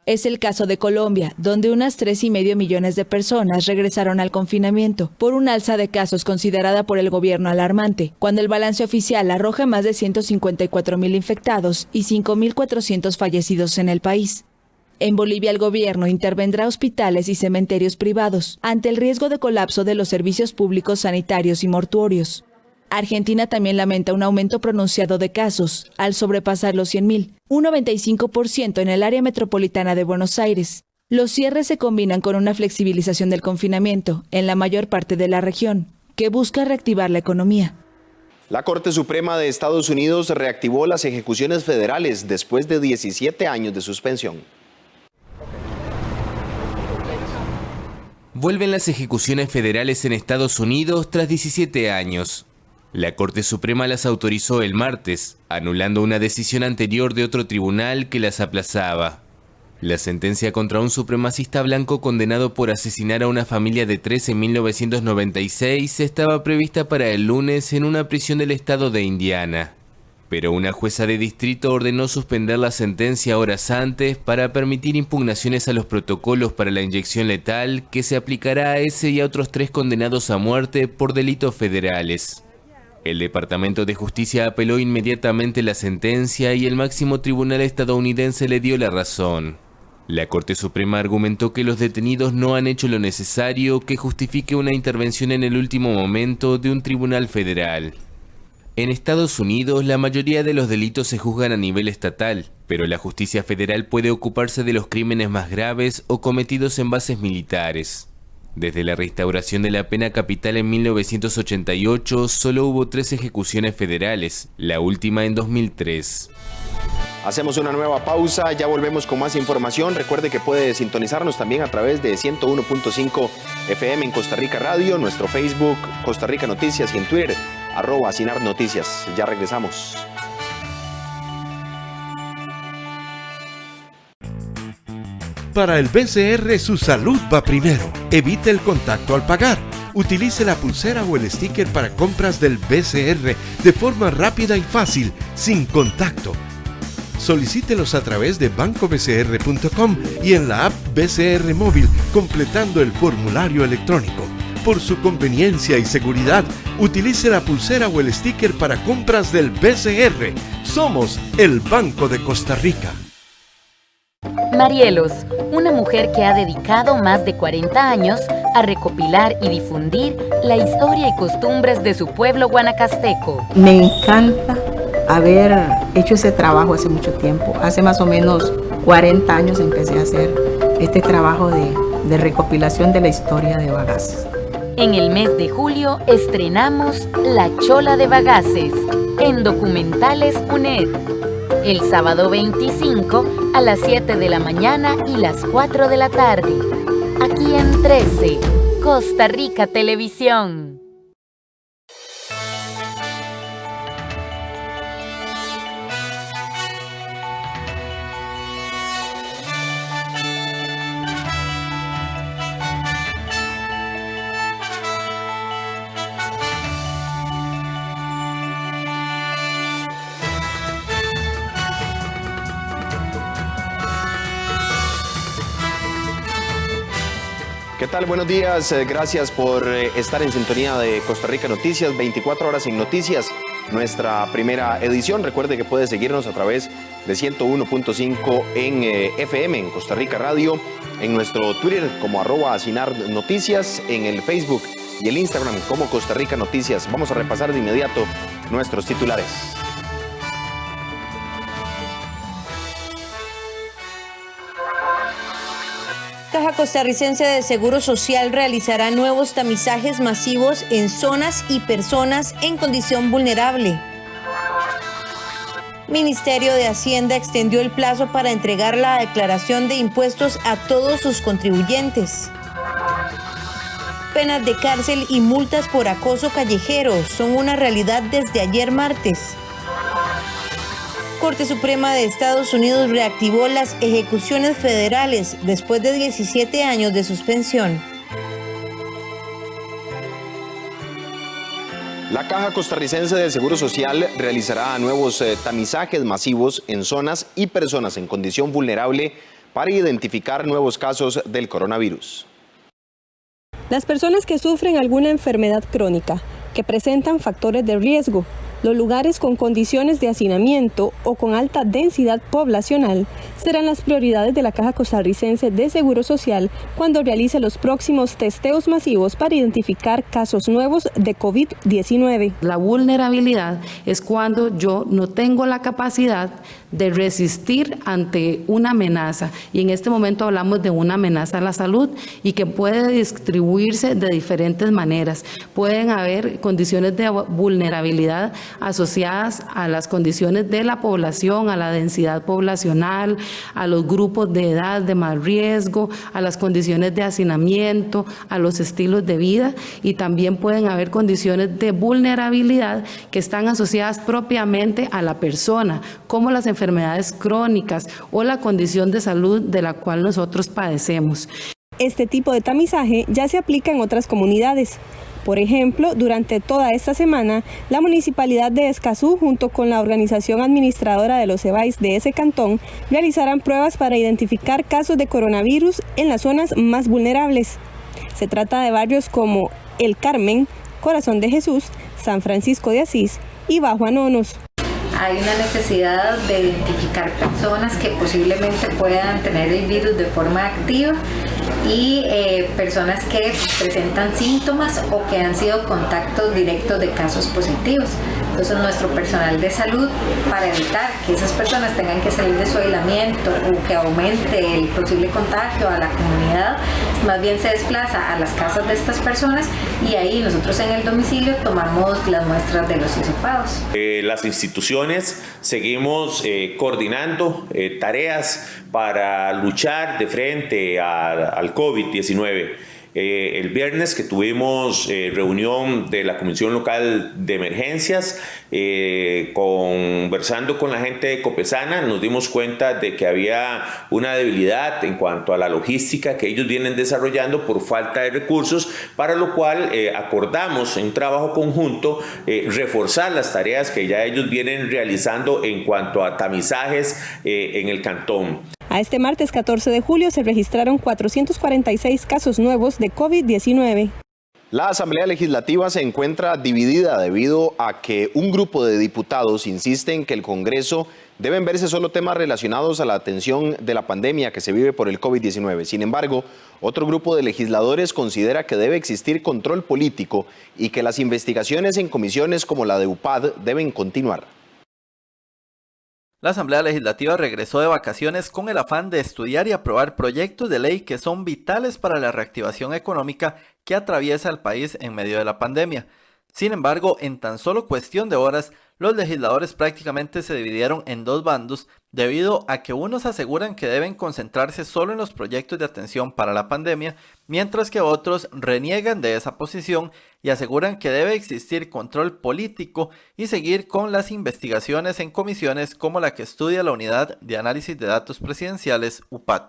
Es el caso de Colombia, donde unas 3,5 millones de personas regresaron al confinamiento por un alza de casos considerada por el gobierno alarmante, cuando el balance oficial arroja más de 154.000 infectados y 5.400 fallecidos en el país. En Bolivia, el gobierno intervendrá hospitales y cementerios privados ante el riesgo de colapso de los servicios públicos sanitarios y mortuorios. Argentina también lamenta un aumento pronunciado de casos, al sobrepasar los 100.000, un 95% en el área metropolitana de Buenos Aires. Los cierres se combinan con una flexibilización del confinamiento en la mayor parte de la región, que busca reactivar la economía. La Corte Suprema de Estados Unidos reactivó las ejecuciones federales después de 17 años de suspensión. Vuelven las ejecuciones federales en Estados Unidos tras 17 años. La Corte Suprema las autorizó el martes, anulando una decisión anterior de otro tribunal que las aplazaba. La sentencia contra un supremacista blanco condenado por asesinar a una familia de 3 en 1996 estaba prevista para el lunes en una prisión del estado de Indiana. Pero una jueza de distrito ordenó suspender la sentencia horas antes para permitir impugnaciones a los protocolos para la inyección letal que se aplicará a ese y a otros 3 condenados a muerte por delitos federales. El Departamento de Justicia apeló inmediatamente la sentencia y el máximo tribunal estadounidense le dio la razón. La Corte Suprema argumentó que los detenidos no han hecho lo necesario que justifique una intervención en el último momento de un tribunal federal. En Estados Unidos, la mayoría de los delitos se juzgan a nivel estatal, pero la justicia federal puede ocuparse de los crímenes más graves o cometidos en bases militares. Desde la reinstauración de la pena capital en 1988, solo hubo 3 ejecuciones federales, la última en 2003. Hacemos una nueva pausa, ya volvemos con más información. Recuerde que puede sintonizarnos también a través de 101.5 FM en Costa Rica Radio, nuestro Facebook Costa Rica Noticias y en Twitter, @CINARNoticias. Ya regresamos. Para el BCR, su salud va primero. Evite el contacto al pagar. Utilice la pulsera o el sticker para compras del BCR de forma rápida y fácil, sin contacto. Solicítelos a través de bancobcr.com y en la app BCR Móvil, completando el formulario electrónico. Por su conveniencia y seguridad, utilice la pulsera o el sticker para compras del BCR. Somos el Banco de Costa Rica. Marielos, una mujer que ha dedicado más de 40 años a recopilar y difundir la historia y costumbres de su pueblo guanacasteco. Me encanta haber hecho ese trabajo hace mucho tiempo. Hace más o menos 40 años empecé a hacer este trabajo de recopilación de la historia de Bagaces. En el mes de julio estrenamos La Chola de Bagaces en Documentales UNED. El sábado 25 a las 7 de la mañana y las 4 de la tarde. Aquí en 13, Costa Rica Televisión. ¿Qué tal? Buenos días. Gracias por estar en sintonía de Costa Rica Noticias, 24 horas sin noticias, nuestra primera edición. Recuerde que puede seguirnos a través de 101.5 en FM, en Costa Rica Radio, en nuestro Twitter como @AsinarNoticias, en el Facebook y el Instagram como Costa Rica Noticias. Vamos a repasar de inmediato nuestros titulares. Caja Costarricense de Seguro Social realizará nuevos tamizajes masivos en zonas y personas en condición vulnerable. Ministerio de Hacienda extendió el plazo para entregar la declaración de impuestos a todos sus contribuyentes. Penas de cárcel y multas por acoso callejero son una realidad desde ayer martes. Corte Suprema de Estados Unidos reactivó las ejecuciones federales después de 17 años de suspensión. La Caja Costarricense de Seguro Social realizará nuevos tamizajes masivos en zonas y personas en condición vulnerable para identificar nuevos casos del coronavirus. Las personas que sufren alguna enfermedad crónica, que presentan factores de riesgo, los lugares con condiciones de hacinamiento o con alta densidad poblacional serán las prioridades de la Caja Costarricense de Seguro Social cuando realice los próximos testeos masivos para identificar casos nuevos de COVID-19. La vulnerabilidad es cuando yo no tengo la capacidad de resistir ante una amenaza, y en este momento hablamos de una amenaza a la salud y que puede distribuirse de diferentes maneras. Pueden haber condiciones de vulnerabilidad asociadas a las condiciones de la población, a la densidad poblacional, a los grupos de edad de más riesgo, a las condiciones de hacinamiento, a los estilos de vida, y también pueden haber condiciones de vulnerabilidad que están asociadas propiamente a la persona, como las enfermedades crónicas o la condición de salud de la cual nosotros padecemos. Este tipo de tamizaje ya se aplica en otras comunidades. Por ejemplo, durante toda esta semana, la Municipalidad de Escazú, junto con la organización administradora de los EBAIS de ese cantón, realizarán pruebas para identificar casos de coronavirus en las zonas más vulnerables. Se trata de barrios como El Carmen, Corazón de Jesús, San Francisco de Asís y Bajo Anonos. Hay una necesidad de identificar personas que posiblemente puedan tener el virus de forma activa y personas que presentan síntomas o que han sido contactos directos de casos positivos. Entonces nuestro personal de salud, para evitar que esas personas tengan que salir de su aislamiento o que aumente el posible contagio a la comunidad, más bien se desplaza a las casas de estas personas y ahí nosotros en el domicilio tomamos las muestras de los hisopados. Las instituciones seguimos coordinando tareas para luchar de frente al COVID-19. El viernes que tuvimos reunión de la Comisión Local de Emergencias, conversando con la gente de Copesana, nos dimos cuenta de que había una debilidad en cuanto a la logística que ellos vienen desarrollando por falta de recursos, para lo cual acordamos en trabajo conjunto reforzar las tareas que ya ellos vienen realizando en cuanto a tamizajes en el cantón. A este martes 14 de julio se registraron 446 casos nuevos de COVID-19. La Asamblea Legislativa se encuentra dividida debido a que un grupo de diputados insiste en que el Congreso deben verse solo temas relacionados a la atención de la pandemia que se vive por el COVID-19. Sin embargo, otro grupo de legisladores considera que debe existir control político y que las investigaciones en comisiones como la de UPAD deben continuar. La Asamblea Legislativa regresó de vacaciones con el afán de estudiar y aprobar proyectos de ley que son vitales para la reactivación económica que atraviesa el país en medio de la pandemia. Sin embargo, en tan solo cuestión de horas, los legisladores prácticamente se dividieron en dos bandos debido a que unos aseguran que deben concentrarse solo en los proyectos de atención para la pandemia, mientras que otros reniegan de esa posición y aseguran que debe existir control político y seguir con las investigaciones en comisiones como la que estudia la Unidad de Análisis de Datos Presidenciales, UPAD.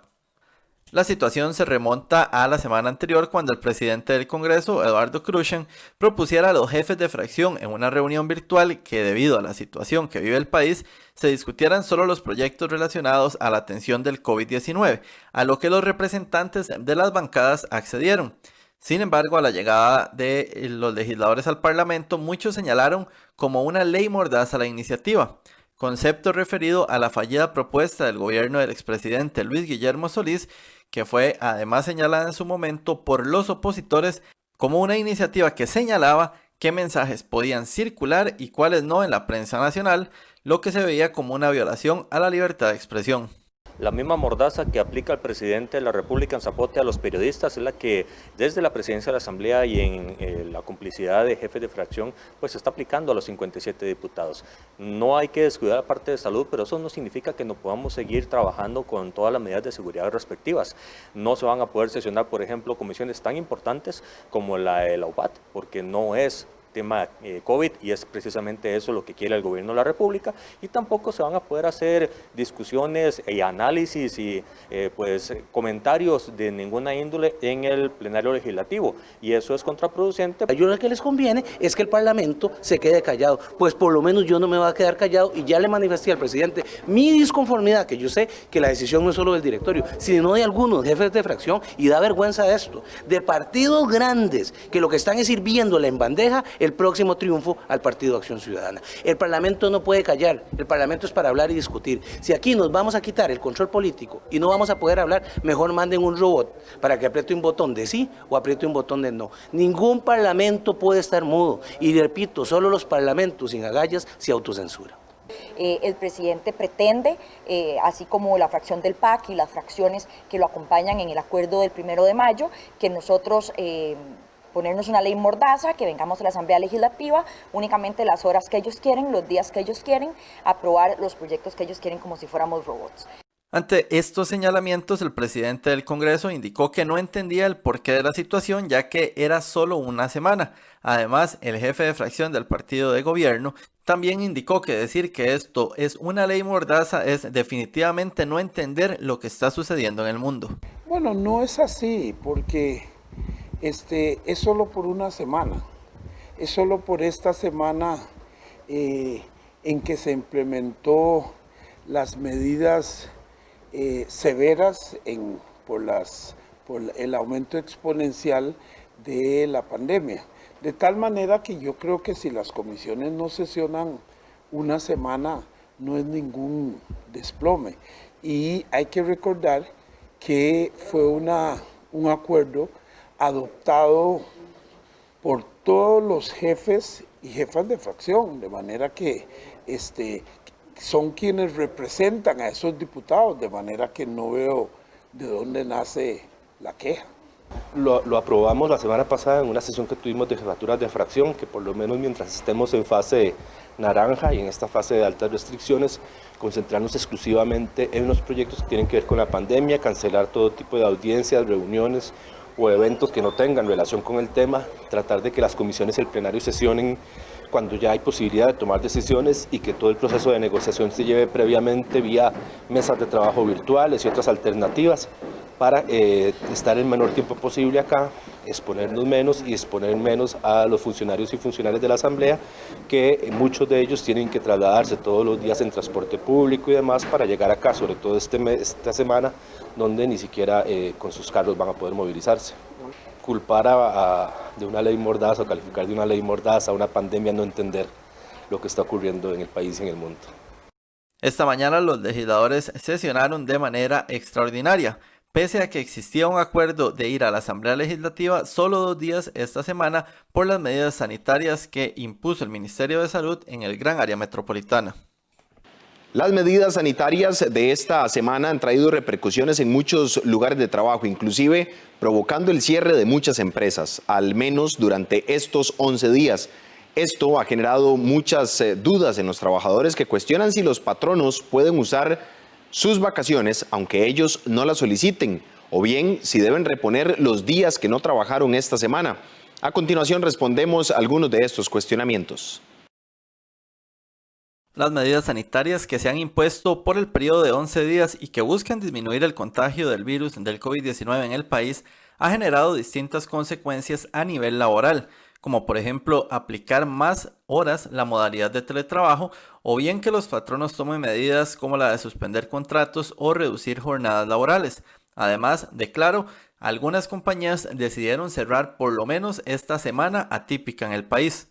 La situación se remonta a la semana anterior cuando el presidente del Congreso, Eduardo Krúchen, propusiera a los jefes de fracción en una reunión virtual que debido a la situación que vive el país, se discutieran solo los proyectos relacionados a la atención del COVID-19, a lo que los representantes de las bancadas accedieron. Sin embargo, a la llegada de los legisladores al Parlamento, muchos señalaron como una ley mordaza la iniciativa, concepto referido a la fallida propuesta del gobierno del expresidente Luis Guillermo Solís, que fue además señalada en su momento por los opositores como una iniciativa que señalaba qué mensajes podían circular y cuáles no en la prensa nacional, lo que se veía como una violación a la libertad de expresión. La misma mordaza que aplica el presidente de la República en zapote a los periodistas es la que desde la presidencia de la Asamblea y en la complicidad de jefes de fracción pues se está aplicando a los 57 diputados. No hay que descuidar la parte de salud, pero eso no significa que no podamos seguir trabajando con todas las medidas de seguridad respectivas. No se van a poder sesionar, por ejemplo, comisiones tan importantes como la de la UPAD, porque no es tema COVID y es precisamente eso lo que quiere el gobierno de la República, y tampoco se van a poder hacer discusiones y análisis y pues comentarios de ninguna índole en el plenario legislativo, y eso es contraproducente. A ellos lo que les conviene es que el Parlamento se quede callado, pues por lo menos yo no me voy a quedar callado, y ya le manifesté al presidente mi disconformidad, que yo sé que la decisión no es solo del directorio, sino de algunos jefes de fracción, y da vergüenza esto, de partidos grandes que lo que están es sirviéndole en bandeja el próximo triunfo al Partido Acción Ciudadana. El Parlamento no puede callar, el Parlamento es para hablar y discutir. Si aquí nos vamos a quitar el control político y no vamos a poder hablar, mejor manden un robot para que apriete un botón de sí o apriete un botón de no. Ningún Parlamento puede estar mudo, y repito, solo los parlamentos sin agallas se autocensuran. El presidente pretende, así como la fracción del PAC y las fracciones que lo acompañan en el acuerdo del 1 de mayo, que nosotros ponernos una ley mordaza, que vengamos a la Asamblea Legislativa únicamente las horas que ellos quieren, los días que ellos quieren, aprobar los proyectos que ellos quieren como si fuéramos robots. Ante estos señalamientos, el presidente del Congreso indicó que no entendía el porqué de la situación, ya que era solo una semana. Además, el jefe de fracción del partido de gobierno también indicó que decir que esto es una ley mordaza es definitivamente no entender lo que está sucediendo en el mundo. Bueno, no es así, porque es solo por una semana, es solo por esta semana en que se implementó las medidas severas por el aumento exponencial de la pandemia. De tal manera que yo creo que si las comisiones no sesionan una semana, no es ningún desplome. Y hay que recordar que fue un acuerdo adoptado por todos los jefes y jefas de fracción, de manera que son quienes representan a esos diputados, de manera que no veo de dónde nace la queja. Lo aprobamos la semana pasada en una sesión que tuvimos de jefaturas de fracción, que por lo menos mientras estemos en fase naranja y en esta fase de altas restricciones, concentrarnos exclusivamente en los proyectos que tienen que ver con la pandemia, cancelar todo tipo de audiencias, reuniones o eventos que no tengan relación con el tema, tratar de que las comisiones y el plenario sesionen cuando ya hay posibilidad de tomar decisiones y que todo el proceso de negociación se lleve previamente vía mesas de trabajo virtuales y otras alternativas para estar el menor tiempo posible acá, exponernos menos y exponer menos a los funcionarios y funcionarias de la Asamblea, que muchos de ellos tienen que trasladarse todos los días en transporte público y demás para llegar acá, sobre todo esta semana, donde ni siquiera con sus carros van a poder movilizarse. culpar de una ley mordaza o calificar de una ley mordaza a una pandemia, no entender lo que está ocurriendo en el país y en el mundo. Esta mañana los legisladores sesionaron de manera extraordinaria. Pese a que existía un acuerdo de ir a la Asamblea Legislativa solo 2 días esta semana por las medidas sanitarias que impuso el Ministerio de Salud en el gran área metropolitana. Las medidas sanitarias de esta semana han traído repercusiones en muchos lugares de trabajo, inclusive provocando el cierre de muchas empresas, al menos durante estos 11 días. Esto ha generado muchas dudas en los trabajadores que cuestionan si los patronos pueden usar sus vacaciones aunque ellos no las soliciten, o bien si deben reponer los días que no trabajaron esta semana. A continuación respondemos a algunos de estos cuestionamientos. Las medidas sanitarias que se han impuesto por el periodo de 11 días y que buscan disminuir el contagio del virus del COVID-19 en el país ha generado distintas consecuencias a nivel laboral, como por ejemplo aplicar más horas la modalidad de teletrabajo o bien que los patronos tomen medidas como la de suspender contratos o reducir jornadas laborales. Además, declaro, algunas compañías decidieron cerrar por lo menos esta semana atípica en el país.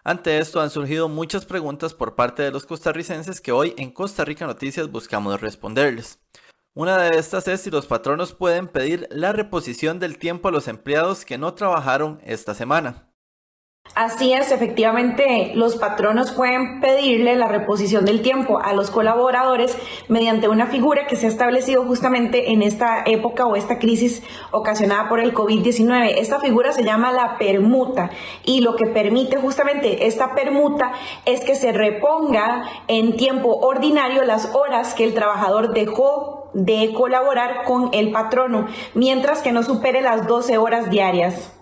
Ante esto han surgido muchas preguntas por parte de los costarricenses que hoy en Costa Rica Noticias buscamos responderles. Una de estas es si los patronos pueden pedir la reposición del tiempo a los empleados que no trabajaron esta semana. Así es, efectivamente, los patronos pueden pedirle la reposición del tiempo a los colaboradores mediante una figura que se ha establecido justamente en esta época o esta crisis ocasionada por el COVID-19. Esta figura se llama la permuta y lo que permite justamente esta permuta es que se reponga en tiempo ordinario las horas que el trabajador dejó de colaborar con el patrono, mientras que no supere las 12 horas diarias.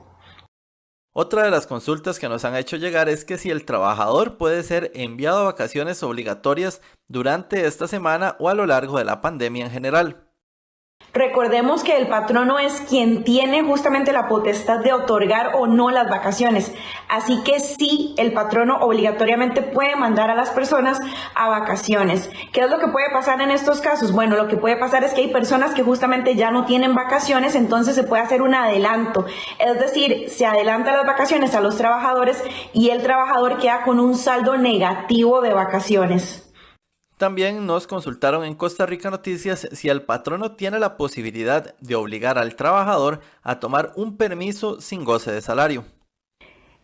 Otra de las consultas que nos han hecho llegar es que si el trabajador puede ser enviado a vacaciones obligatorias durante esta semana o a lo largo de la pandemia en general. Recordemos que el patrono es quien tiene justamente la potestad de otorgar o no las vacaciones. Así que sí, el patrono obligatoriamente puede mandar a las personas a vacaciones. ¿Qué es lo que puede pasar en estos casos? Bueno, lo que puede pasar es que hay personas que justamente ya no tienen vacaciones, entonces se puede hacer un adelanto. Es decir, se adelanta las vacaciones a los trabajadores y el trabajador queda con un saldo negativo de vacaciones. También nos consultaron en Costa Rica Noticias si el patrono tiene la posibilidad de obligar al trabajador a tomar un permiso sin goce de salario.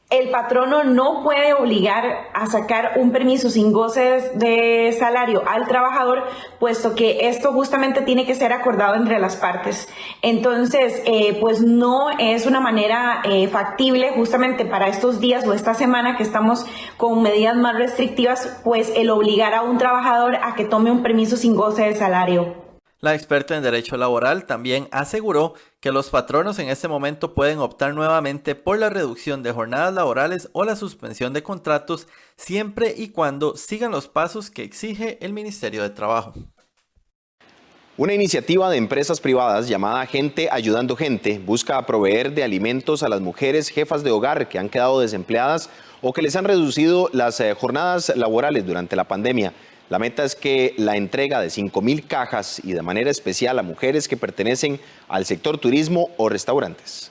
El patrono no puede obligar a sacar un permiso sin goce de salario al trabajador, puesto que esto justamente tiene que ser acordado entre las partes. Entonces, pues no es una manera factible justamente para estos días o esta semana que estamos con medidas más restrictivas, pues el obligar a un trabajador a que tome un permiso sin goce de salario. La experta en Derecho Laboral también aseguró que los patronos en este momento pueden optar nuevamente por la reducción de jornadas laborales o la suspensión de contratos siempre y cuando sigan los pasos que exige el Ministerio de Trabajo. Una iniciativa de empresas privadas llamada Gente Ayudando Gente busca proveer de alimentos a las mujeres jefas de hogar que han quedado desempleadas o que les han reducido las jornadas laborales durante la pandemia. La meta es que la entrega de 5,000 cajas y de manera especial a mujeres que pertenecen al sector turismo o restaurantes.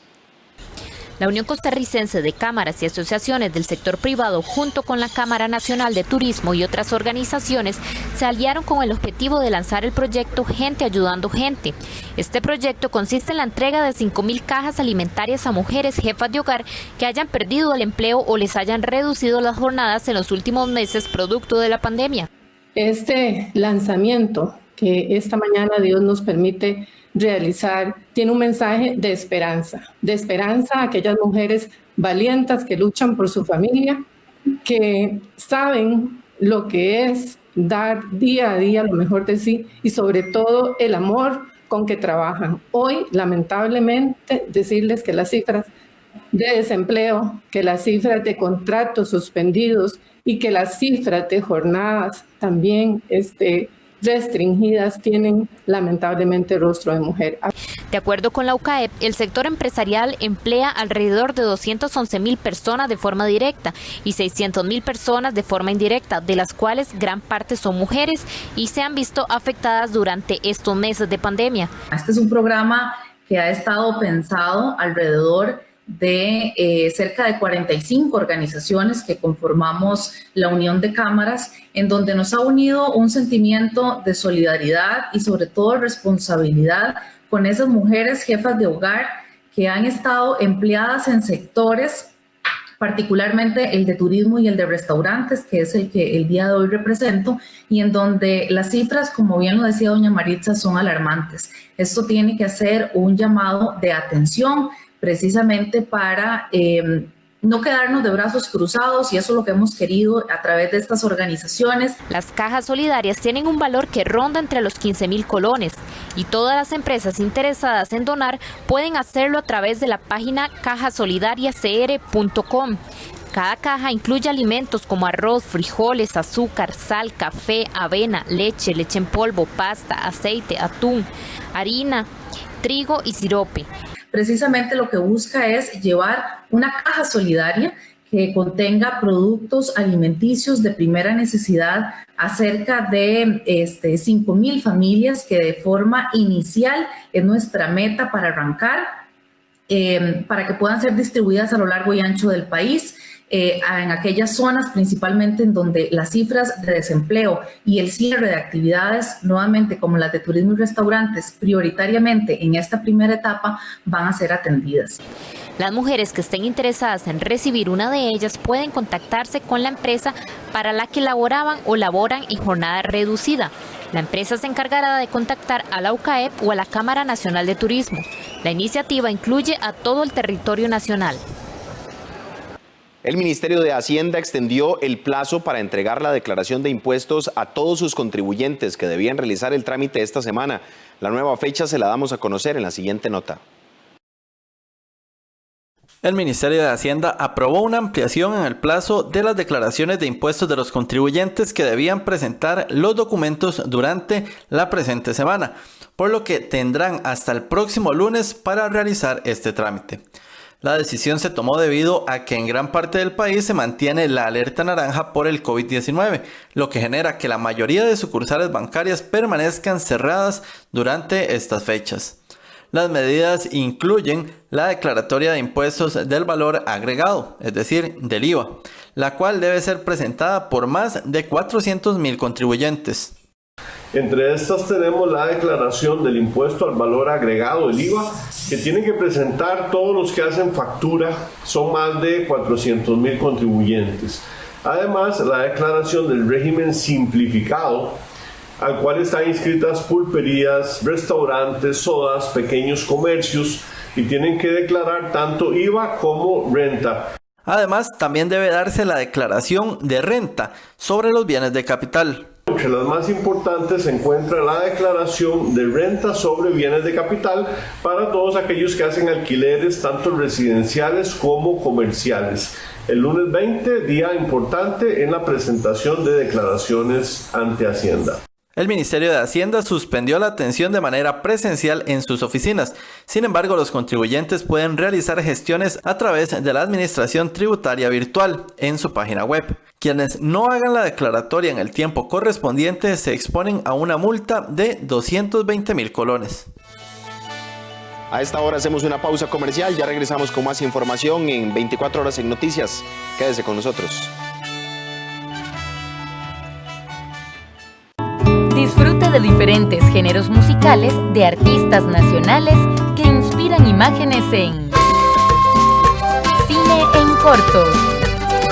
La Unión Costarricense de Cámaras y Asociaciones del Sector Privado, junto con la Cámara Nacional de Turismo y otras organizaciones, se aliaron con el objetivo de lanzar el proyecto Gente Ayudando Gente. Este proyecto consiste en la entrega de 5,000 cajas alimentarias a mujeres jefas de hogar que hayan perdido el empleo o les hayan reducido las jornadas en los últimos meses producto de la pandemia. Este lanzamiento que esta mañana Dios nos permite realizar tiene un mensaje de esperanza a aquellas mujeres valientes que luchan por su familia, que saben lo que es dar día a día lo mejor de sí y sobre todo el amor con que trabajan. Hoy, lamentablemente, decirles que las cifras de desempleo, que las cifras de contratos suspendidos y que las cifras de jornadas también restringidas tienen lamentablemente rostro de mujer. De acuerdo con la UCAEP, el sector empresarial emplea alrededor de 211,000 personas de forma directa y 600,000 personas de forma indirecta, de las cuales gran parte son mujeres y se han visto afectadas durante estos meses de pandemia. Este es un programa que ha estado pensado alrededor de cerca de 45 organizaciones que conformamos la Unión de Cámaras, en donde nos ha unido un sentimiento de solidaridad y sobre todo responsabilidad con esas mujeres jefas de hogar que han estado empleadas en sectores, particularmente el de turismo y el de restaurantes, que es el que el día de hoy represento, y en donde las cifras, como bien lo decía doña Maritza, son alarmantes. Esto tiene que hacer un llamado de atención precisamente para no quedarnos de brazos cruzados, y eso es lo que hemos querido a través de estas organizaciones. Las cajas solidarias tienen un valor que ronda entre los 15.000 colones y todas las empresas interesadas en donar pueden hacerlo a través de la página cajasolidariacr.com. Cada caja incluye alimentos como arroz, frijoles, azúcar, sal, café, avena, leche en polvo, pasta, aceite, atún, harina, trigo y sirope. Precisamente lo que busca es llevar una caja solidaria que contenga productos alimenticios de primera necesidad a cerca de 5.000 familias, que de forma inicial es nuestra meta para arrancar, para que puedan ser distribuidas a lo largo y ancho del país, en aquellas zonas principalmente en donde las cifras de desempleo y el cierre de actividades, nuevamente como las de turismo y restaurantes, prioritariamente en esta primera etapa van a ser atendidas. Las mujeres que estén interesadas en recibir una de ellas pueden contactarse con la empresa para la que laboraban o laboran en jornada reducida. La empresa se encargará de contactar a la UCAEP o a la Cámara Nacional de Turismo. La iniciativa incluye a todo el territorio nacional. El Ministerio de Hacienda extendió el plazo para entregar la declaración de impuestos a todos sus contribuyentes que debían realizar el trámite esta semana. La nueva fecha se la damos a conocer en la siguiente nota. El Ministerio de Hacienda aprobó una ampliación en el plazo de las declaraciones de impuestos de los contribuyentes que debían presentar los documentos durante la presente semana, por lo que tendrán hasta el próximo lunes para realizar este trámite. La decisión se tomó debido a que en gran parte del país se mantiene la alerta naranja por el COVID-19, lo que genera que la mayoría de sucursales bancarias permanezcan cerradas durante estas fechas. Las medidas incluyen la declaratoria de impuestos del valor agregado, es decir, del IVA, la cual debe ser presentada por más de 400.000 contribuyentes. Entre estas tenemos la declaración del impuesto al valor agregado, el IVA, que tienen que presentar todos los que hacen factura, son más de 400.000 contribuyentes. Además, la declaración del régimen simplificado, al cual están inscritas pulperías, restaurantes, sodas, pequeños comercios, y tienen que declarar tanto IVA como renta. Además, también debe darse la declaración de renta sobre los bienes de capital. Entre las más importantes se encuentra la declaración de renta sobre bienes de capital para todos aquellos que hacen alquileres, tanto residenciales como comerciales. El lunes 20, día importante en la presentación de declaraciones ante Hacienda. El Ministerio de Hacienda suspendió la atención de manera presencial en sus oficinas. Sin embargo, los contribuyentes pueden realizar gestiones a través de la Administración Tributaria Virtual en su página web. Quienes no hagan la declaratoria en el tiempo correspondiente se exponen a una multa de 220.000 colones. A esta hora hacemos una pausa comercial, ya regresamos con más información en 24 horas en Noticias. Quédese con nosotros. Disfrute de diferentes géneros musicales de artistas nacionales que inspiran imágenes en Cine en Cortos.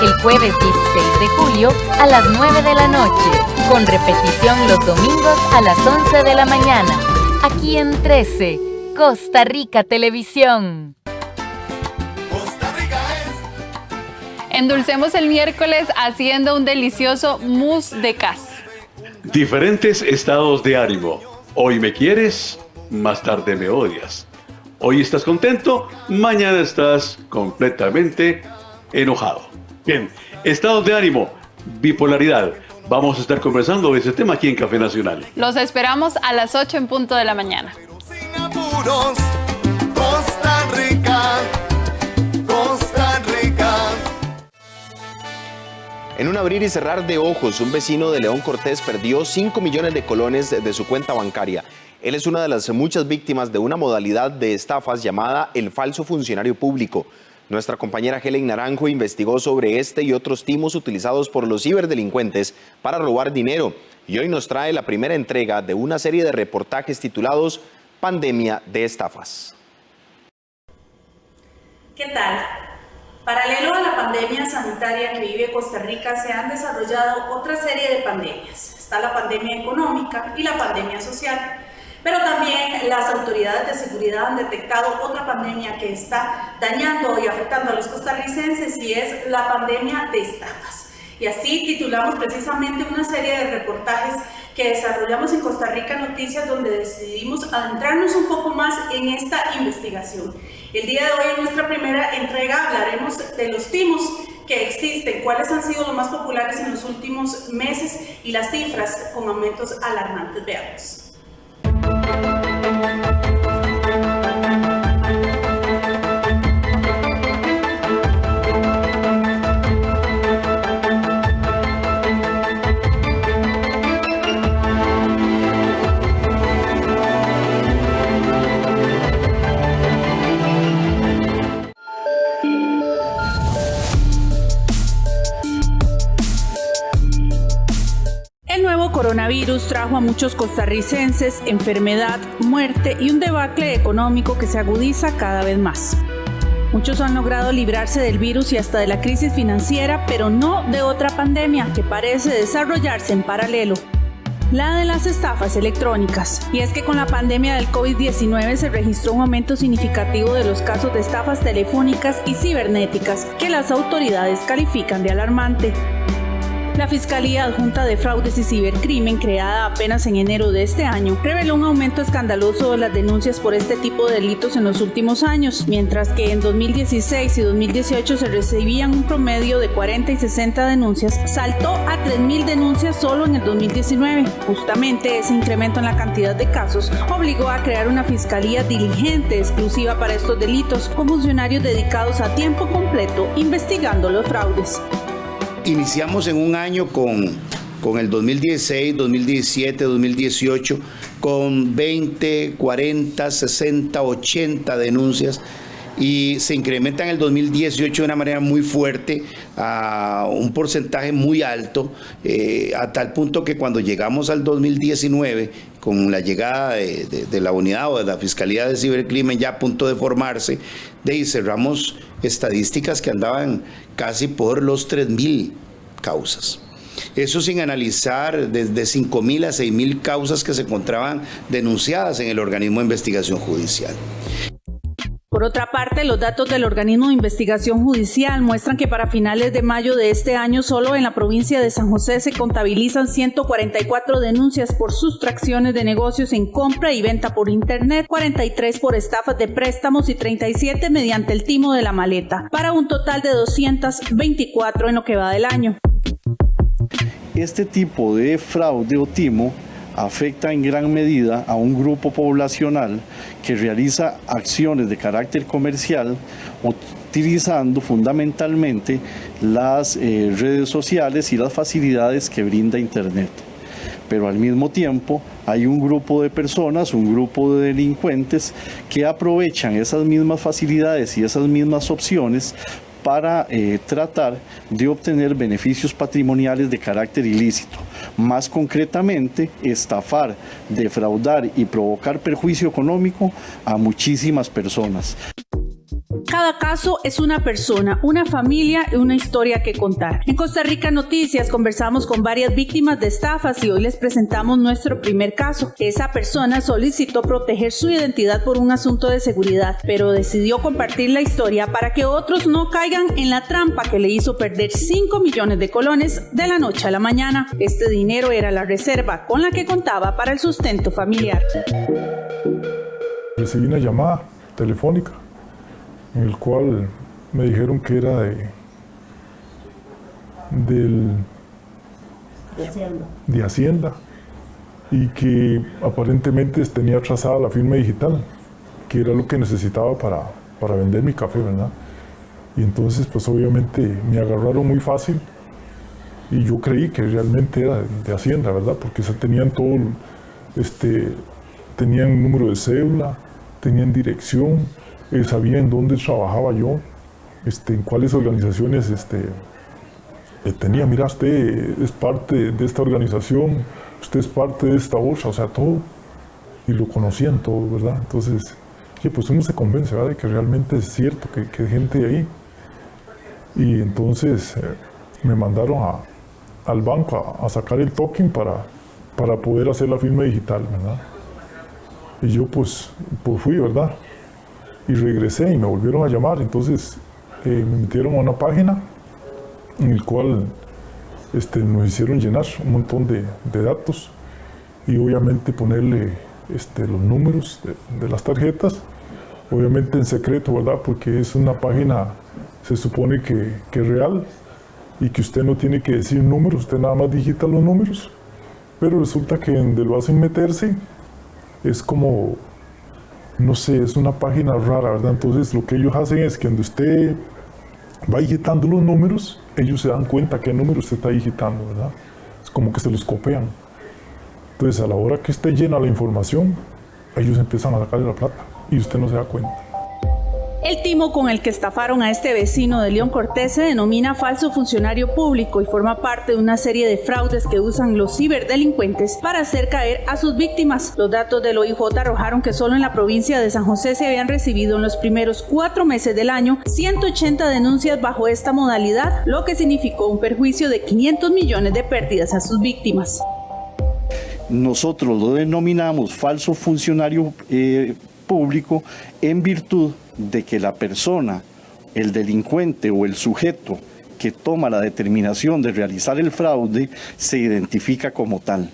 El jueves 16 de julio a las 9 de la noche, con repetición los domingos a las 11 de la mañana, aquí en 13, Costa Rica Televisión. Endulcemos el miércoles haciendo un delicioso mousse de cas. Diferentes estados de ánimo. Hoy me quieres, más tarde me odias. Hoy estás contento, mañana estás completamente enojado. Bien, estados de ánimo, bipolaridad. Vamos a estar conversando de ese tema aquí en Café Nacional. Los esperamos a las 8 en punto de la mañana. Costa Rica, Costa Rica. En un abrir y cerrar de ojos, un vecino de León Cortés perdió 5 millones de colones de su cuenta bancaria. Él es una de las muchas víctimas de una modalidad de estafas llamada el falso funcionario público. Nuestra compañera Helen Naranjo investigó sobre este y otros timos utilizados por los ciberdelincuentes para robar dinero y hoy nos trae la primera entrega de una serie de reportajes titulados Pandemia de Estafas. ¿Qué tal? Paralelo a la pandemia sanitaria que vive Costa Rica, se han desarrollado otra serie de pandemias. Está la pandemia económica y la pandemia social. Pero también las autoridades de seguridad han detectado otra pandemia que está dañando y afectando a los costarricenses y es la pandemia de estafas. Y así titulamos precisamente una serie de reportajes que desarrollamos en Costa Rica Noticias, donde decidimos adentrarnos un poco más en esta investigación. El día de hoy, en nuestra primera entrega, hablaremos de los timos que existen, cuáles han sido los más populares en los últimos meses y las cifras con aumentos alarmantes. Veamos. Coronavirus trajo a muchos costarricenses enfermedad, muerte y un debacle económico que se agudiza cada vez más. Muchos han logrado librarse del virus y hasta de la crisis financiera, pero no de otra pandemia que parece desarrollarse en paralelo, la de las estafas electrónicas. Y es que con la pandemia del COVID-19 se registró un aumento significativo de los casos de estafas telefónicas y cibernéticas que las autoridades califican de alarmante. La Fiscalía Adjunta de Fraudes y Cibercrimen, creada apenas en enero de este año, reveló un aumento escandaloso de las denuncias por este tipo de delitos en los últimos años, mientras que en 2016 y 2018 se recibían un promedio de 40 y 60 denuncias, saltó a 3.000 denuncias solo en el 2019. Justamente ese incremento en la cantidad de casos obligó a crear una fiscalía diligente exclusiva para estos delitos, con funcionarios dedicados a tiempo completo investigando los fraudes. Iniciamos en un año con el 2016, 2017, 2018, con 20, 40, 60, 80 denuncias y se incrementa en el 2018 de una manera muy fuerte a un porcentaje muy alto, a tal punto que cuando llegamos al 2019, con la llegada de la unidad o de la Fiscalía de Cibercrimen ya a punto de formarse, cerramos estadísticas que andaban casi por los 3.000 causas. Eso sin analizar desde 5.000 a 6.000 causas que se encontraban denunciadas en el organismo de investigación judicial. Por otra parte, los datos del organismo de investigación judicial muestran que para finales de mayo de este año solo en la provincia de San José se contabilizan 144 denuncias por sustracciones de negocios en compra y venta por internet, 43 por estafas de préstamos y 37 mediante el timo de la maleta, para un total de 224 en lo que va del año. Este tipo de fraude o timo afecta en gran medida a un grupo poblacional que realiza acciones de carácter comercial utilizando fundamentalmente las redes sociales y las facilidades que brinda Internet. Pero al mismo tiempo hay un grupo de personas, un grupo de delincuentes que aprovechan esas mismas facilidades y esas mismas opciones para tratar de obtener beneficios patrimoniales de carácter ilícito. Más concretamente, estafar, defraudar y provocar perjuicio económico a muchísimas personas. Cada caso es una persona, una familia y una historia que contar. En Costa Rica Noticias conversamos con varias víctimas de estafas y hoy les presentamos nuestro primer caso. Esa persona solicitó proteger su identidad por un asunto de seguridad, pero decidió compartir la historia para que otros no caigan en la trampa que le hizo perder 5 millones de colones de la noche a la mañana. Este dinero era la reserva con la que contaba para el sustento familiar. Recibí una llamada telefónica en el cual me dijeron que era de Hacienda y que aparentemente tenía atrasada la firma digital, que era lo que necesitaba para vender mi café, ¿verdad? Y entonces pues obviamente me agarraron muy fácil y yo creí que realmente era de Hacienda, ¿verdad? Porque tenían tenían número de cédula, tenían dirección, sabían dónde trabajaba yo, en cuáles organizaciones tenía. Mira, usted es parte de esta organización, usted es parte de esta bolsa, o sea, todo. Y lo conocían todo, ¿verdad? Entonces, pues uno se convence, ¿verdad?, de que realmente es cierto que hay gente ahí. Y entonces me mandaron al banco a sacar el token para poder hacer la firma digital, ¿verdad? Y yo pues fui, ¿verdad? Y regresé y me volvieron a llamar. Entonces me metieron a una página en el cual nos hicieron llenar un montón de datos y obviamente ponerle los números de las tarjetas, obviamente en secreto, ¿verdad? Porque es una página, se supone que es real y que usted no tiene que decir números, usted nada más digita los números, pero resulta que donde lo hacen meterse es como, no sé, es una página rara, ¿verdad? Entonces lo que ellos hacen es que cuando usted va digitando los números, ellos se dan cuenta qué número usted está digitando, ¿verdad? Es como que se los copian. Entonces a la hora que esté llena la información, ellos empiezan a sacarle la plata y usted no se da cuenta. El timo con el que estafaron a este vecino de León Cortés se denomina falso funcionario público y forma parte de una serie de fraudes que usan los ciberdelincuentes para hacer caer a sus víctimas. Los datos del OIJ arrojaron que solo en la provincia de San José se habían recibido en los primeros 4 meses del año 180 denuncias bajo esta modalidad, lo que significó un perjuicio de 500 millones de pérdidas a sus víctimas. Nosotros lo denominamos falso funcionario público en virtud de que la persona, el delincuente o el sujeto que toma la determinación de realizar el fraude se identifica como tal.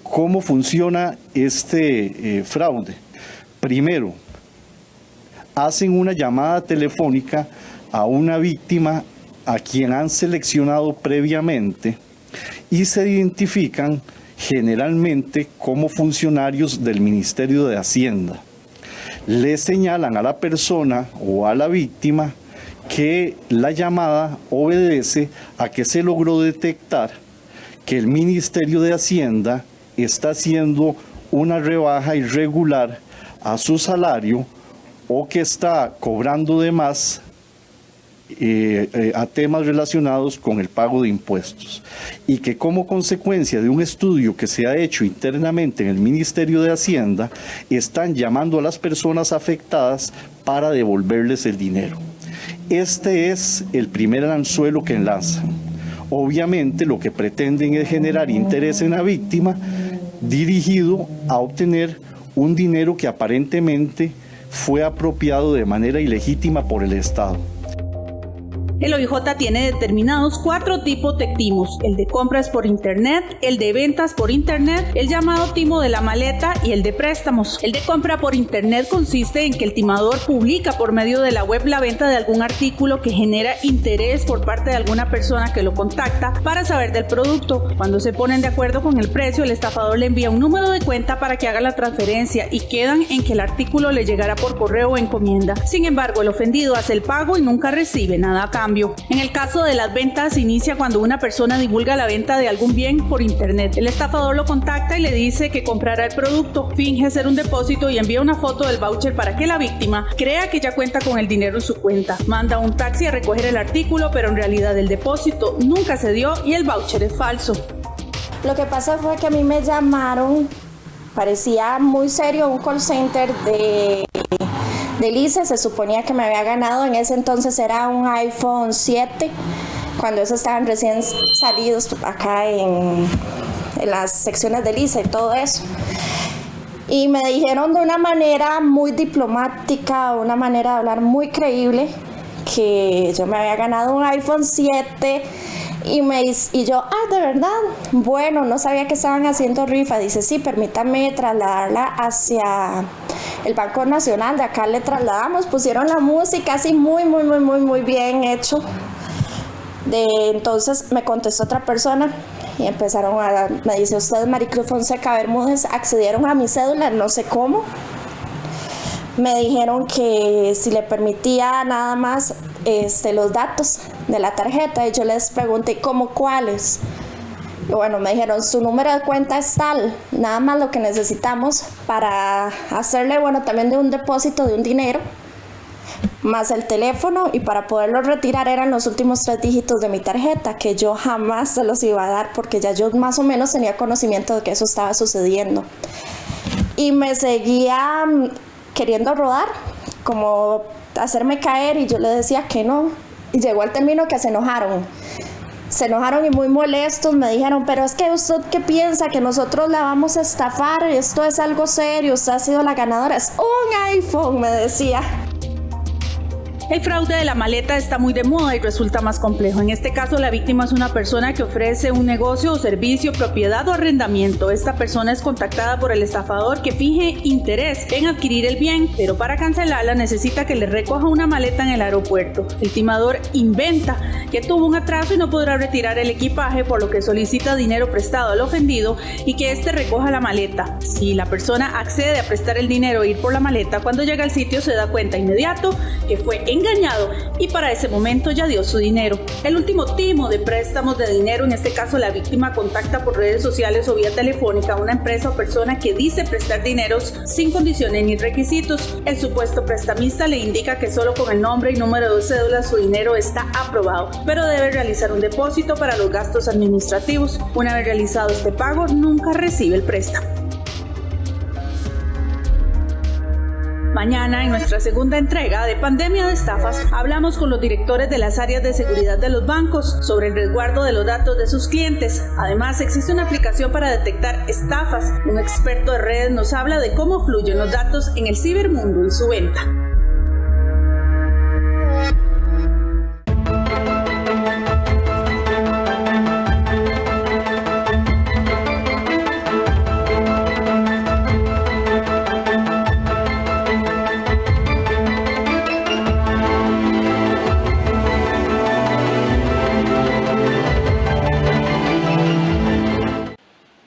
¿Cómo funciona este fraude? Primero, hacen una llamada telefónica a una víctima a quien han seleccionado previamente y se identifican generalmente como funcionarios del Ministerio de Hacienda. Le señalan a la persona o a la víctima que la llamada obedece a que se logró detectar que el Ministerio de Hacienda está haciendo una rebaja irregular a su salario o que está cobrando de más a temas relacionados con el pago de impuestos y que como consecuencia de un estudio que se ha hecho internamente en el Ministerio de Hacienda están llamando a las personas afectadas para devolverles el dinero. Este es el primer anzuelo que enlazan. Obviamente lo que pretenden es generar interés en la víctima dirigido a obtener un dinero que aparentemente fue apropiado de manera ilegítima por el Estado. El OIJ tiene determinados 4 tipos de timos: el de compras por internet, el de ventas por internet, el llamado timo de la maleta y el de préstamos. El de compra por internet consiste en que el timador publica por medio de la web la venta de algún artículo que genera interés por parte de alguna persona que lo contacta para saber del producto. Cuando se ponen de acuerdo con el precio, el estafador le envía un número de cuenta para que haga la transferencia y quedan en que el artículo le llegará por correo o encomienda. Sin embargo, el ofendido hace el pago y nunca recibe nada a cambio. En el caso de las ventas, inicia cuando una persona divulga la venta de algún bien por internet. El estafador lo contacta y le dice que comprará el producto, finge ser un depósito y envía una foto del voucher para que la víctima crea que ya cuenta con el dinero en su cuenta. Manda un taxi a recoger el artículo, pero en realidad el depósito nunca se dio y el voucher es falso. Lo que pasa fue que a mí me llamaron, parecía muy serio, un call center de ICE. Se suponía que me había ganado, en ese entonces era un iPhone 7, cuando esos estaban recién salidos acá en las secciones del ICE y todo eso. Y me dijeron de una manera muy diplomática, una manera de hablar muy creíble, que yo me había ganado un iPhone 7 y yo, de verdad, bueno, no sabía que estaban haciendo rifa. Dice, sí, permítame trasladarla hacia el Banco Nacional, de acá le trasladamos, pusieron la música así muy bien hecho. Entonces me contestó otra persona y me dice, usted, Maricruz Fonseca Bermúdez, accedieron a mi cédula, no sé cómo. Me dijeron que si le permitía nada más los datos de la tarjeta, y yo les pregunté, ¿cómo cuáles? Y bueno, me dijeron, su número de cuenta es tal, nada más lo que necesitamos para hacerle, bueno, también de un depósito de un dinero, más el teléfono, y para poderlo retirar eran los últimos 3 dígitos de mi tarjeta, que yo jamás se los iba a dar porque ya yo más o menos tenía conocimiento de que eso estaba sucediendo. Y me seguía queriendo rodar, como hacerme caer, y yo le decía que no. Y llegó al término que se enojaron y muy molestos me dijeron, pero es que usted ¿qué piensa? Que nosotros la vamos a estafar, esto es algo serio, usted ha sido la ganadora, es un iPhone, me decía. El fraude de la maleta está muy de moda y resulta más complejo. En este caso, la víctima es una persona que ofrece un negocio o servicio, propiedad o arrendamiento. Esta persona es contactada por el estafador que finge interés en adquirir el bien, pero para cancelarla necesita que le recoja una maleta en el aeropuerto. El timador inventa que tuvo un atraso y no podrá retirar el equipaje, por lo que solicita dinero prestado al ofendido y que éste recoja la maleta. Si la persona accede a prestar el dinero e ir por la maleta, cuando llega al sitio se da cuenta inmediato que fue engañado y para ese momento ya dio su dinero. El último timo de préstamos de dinero, en este caso la víctima contacta por redes sociales o vía telefónica a una empresa o persona que dice prestar dineros sin condiciones ni requisitos. El supuesto prestamista le indica que solo con el nombre y número de cédula su dinero está aprobado, pero debe realizar un depósito para los gastos administrativos. Una vez realizado este pago, nunca recibe el préstamo. Mañana, en nuestra segunda entrega de Pandemia de Estafas, hablamos con los directores de las áreas de seguridad de los bancos sobre el resguardo de los datos de sus clientes. Además, existe una aplicación para detectar estafas. Un experto de redes nos habla de cómo fluyen los datos en el cibermundo y su venta.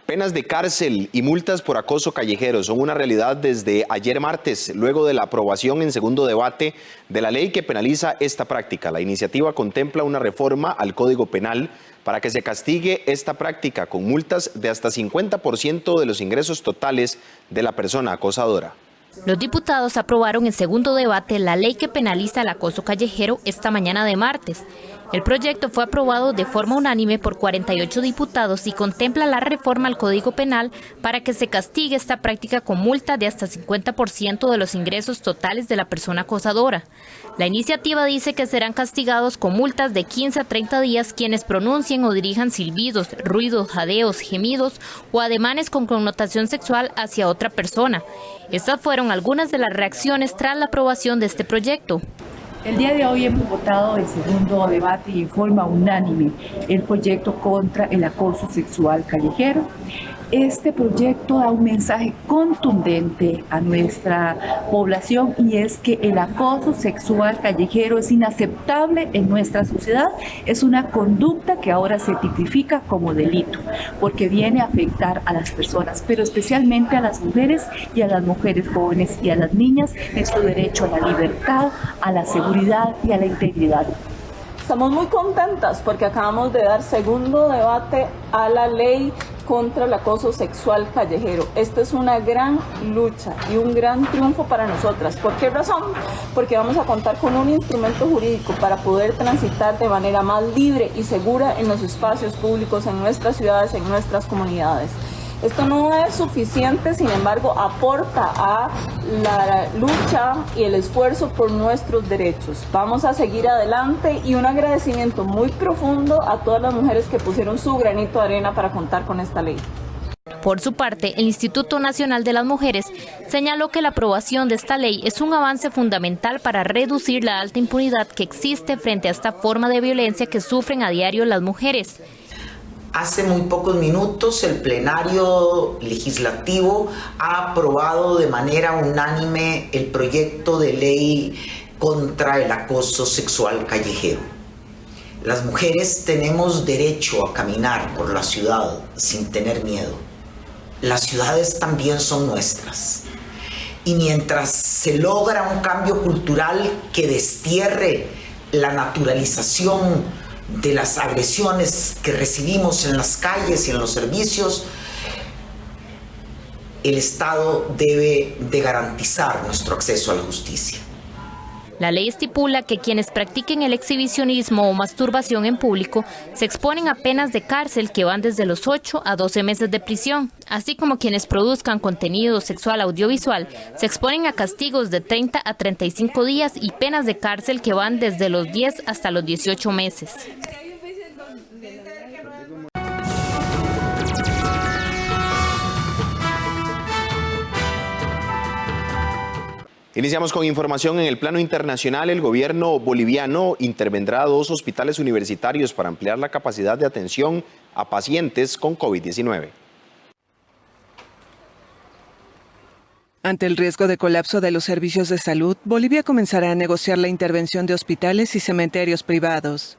Penas de cárcel y multas por acoso callejero son una realidad desde ayer martes, luego de la aprobación en segundo debate de la ley que penaliza esta práctica. La iniciativa contempla una reforma al Código Penal para que se castigue esta práctica con multas de hasta 50% de los ingresos totales de la persona acosadora. Los diputados aprobaron en segundo debate la ley que penaliza el acoso callejero esta mañana de martes. El proyecto fue aprobado de forma unánime por 48 diputados y contempla la reforma al Código Penal para que se castigue esta práctica con multa de hasta 50% de los ingresos totales de la persona acosadora. La iniciativa dice que serán castigados con multas de 15 a 30 días quienes pronuncien o dirijan silbidos, ruidos, jadeos, gemidos o ademanes con connotación sexual hacia otra persona. Estas fueron algunas de las reacciones tras la aprobación de este proyecto. El día de hoy hemos votado en segundo debate y en forma unánime el proyecto contra el acoso sexual callejero. Este proyecto da un mensaje contundente a nuestra población y es que el acoso sexual callejero es inaceptable en nuestra sociedad. Es una conducta que ahora se tipifica como delito porque viene a afectar a las personas, pero especialmente a las mujeres y a las mujeres jóvenes y a las niñas en su derecho a la libertad, a la seguridad y a la integridad. Estamos muy contentas porque acabamos de dar segundo debate a la ley contra el acoso sexual callejero. Esta es una gran lucha y un gran triunfo para nosotras. ¿Por qué razón? Porque vamos a contar con un instrumento jurídico para poder transitar de manera más libre y segura en los espacios públicos, en nuestras ciudades, en nuestras comunidades. Esto no es suficiente, sin embargo, aporta a la lucha y el esfuerzo por nuestros derechos. Vamos a seguir adelante y un agradecimiento muy profundo a todas las mujeres que pusieron su granito de arena para contar con esta ley. Por su parte, el Instituto Nacional de las Mujeres señaló que la aprobación de esta ley es un avance fundamental para reducir la alta impunidad que existe frente a esta forma de violencia que sufren a diario las mujeres. Hace muy pocos minutos el plenario legislativo ha aprobado de manera unánime el proyecto de ley contra el acoso sexual callejero. Las mujeres tenemos derecho a caminar por la ciudad sin tener miedo. Las ciudades también son nuestras. Y mientras se logra un cambio cultural que destierre la naturalización de las agresiones que recibimos en las calles y en los servicios, el Estado debe de garantizar nuestro acceso a la justicia. La ley estipula que quienes practiquen el exhibicionismo o masturbación en público se exponen a penas de cárcel que van desde los 8 a 12 meses de prisión, así como quienes produzcan contenido sexual audiovisual se exponen a castigos de 30 a 35 días y penas de cárcel que van desde los 10 hasta los 18 meses. Iniciamos con información en el plano internacional. El gobierno boliviano intervendrá 2 hospitales universitarios para ampliar la capacidad de atención a pacientes con COVID-19. Ante el riesgo de colapso de los servicios de salud, Bolivia comenzará a negociar la intervención de hospitales y cementerios privados.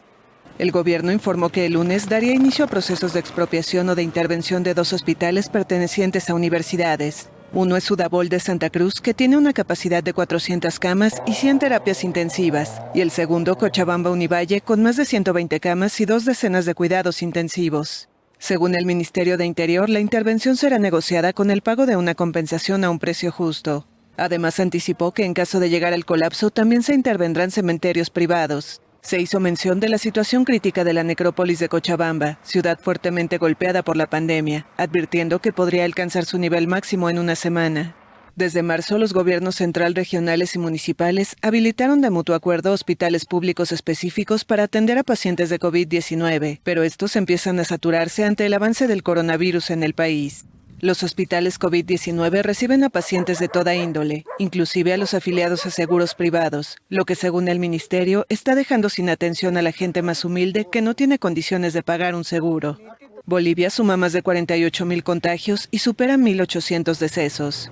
El gobierno informó que el lunes daría inicio a procesos de expropiación o de intervención de 2 hospitales pertenecientes a universidades. Uno es Sudabol de Santa Cruz, que tiene una capacidad de 400 camas y 100 terapias intensivas, y el segundo, Cochabamba Univalle, con más de 120 camas y 2 decenas de cuidados intensivos. Según el Ministerio de Interior, la intervención será negociada con el pago de una compensación a un precio justo. Además, anticipó que en caso de llegar al colapso, también se intervendrán cementerios privados. Se hizo mención de la situación crítica de la necrópolis de Cochabamba, ciudad fuertemente golpeada por la pandemia, advirtiendo que podría alcanzar su nivel máximo en una semana. Desde marzo, los gobiernos central, regionales y municipales habilitaron de mutuo acuerdo hospitales públicos específicos para atender a pacientes de COVID-19, pero estos empiezan a saturarse ante el avance del coronavirus en el país. Los hospitales COVID-19 reciben a pacientes de toda índole, inclusive a los afiliados a seguros privados, lo que según el ministerio está dejando sin atención a la gente más humilde que no tiene condiciones de pagar un seguro. Bolivia suma más de 48.000 contagios y supera 1.800 decesos.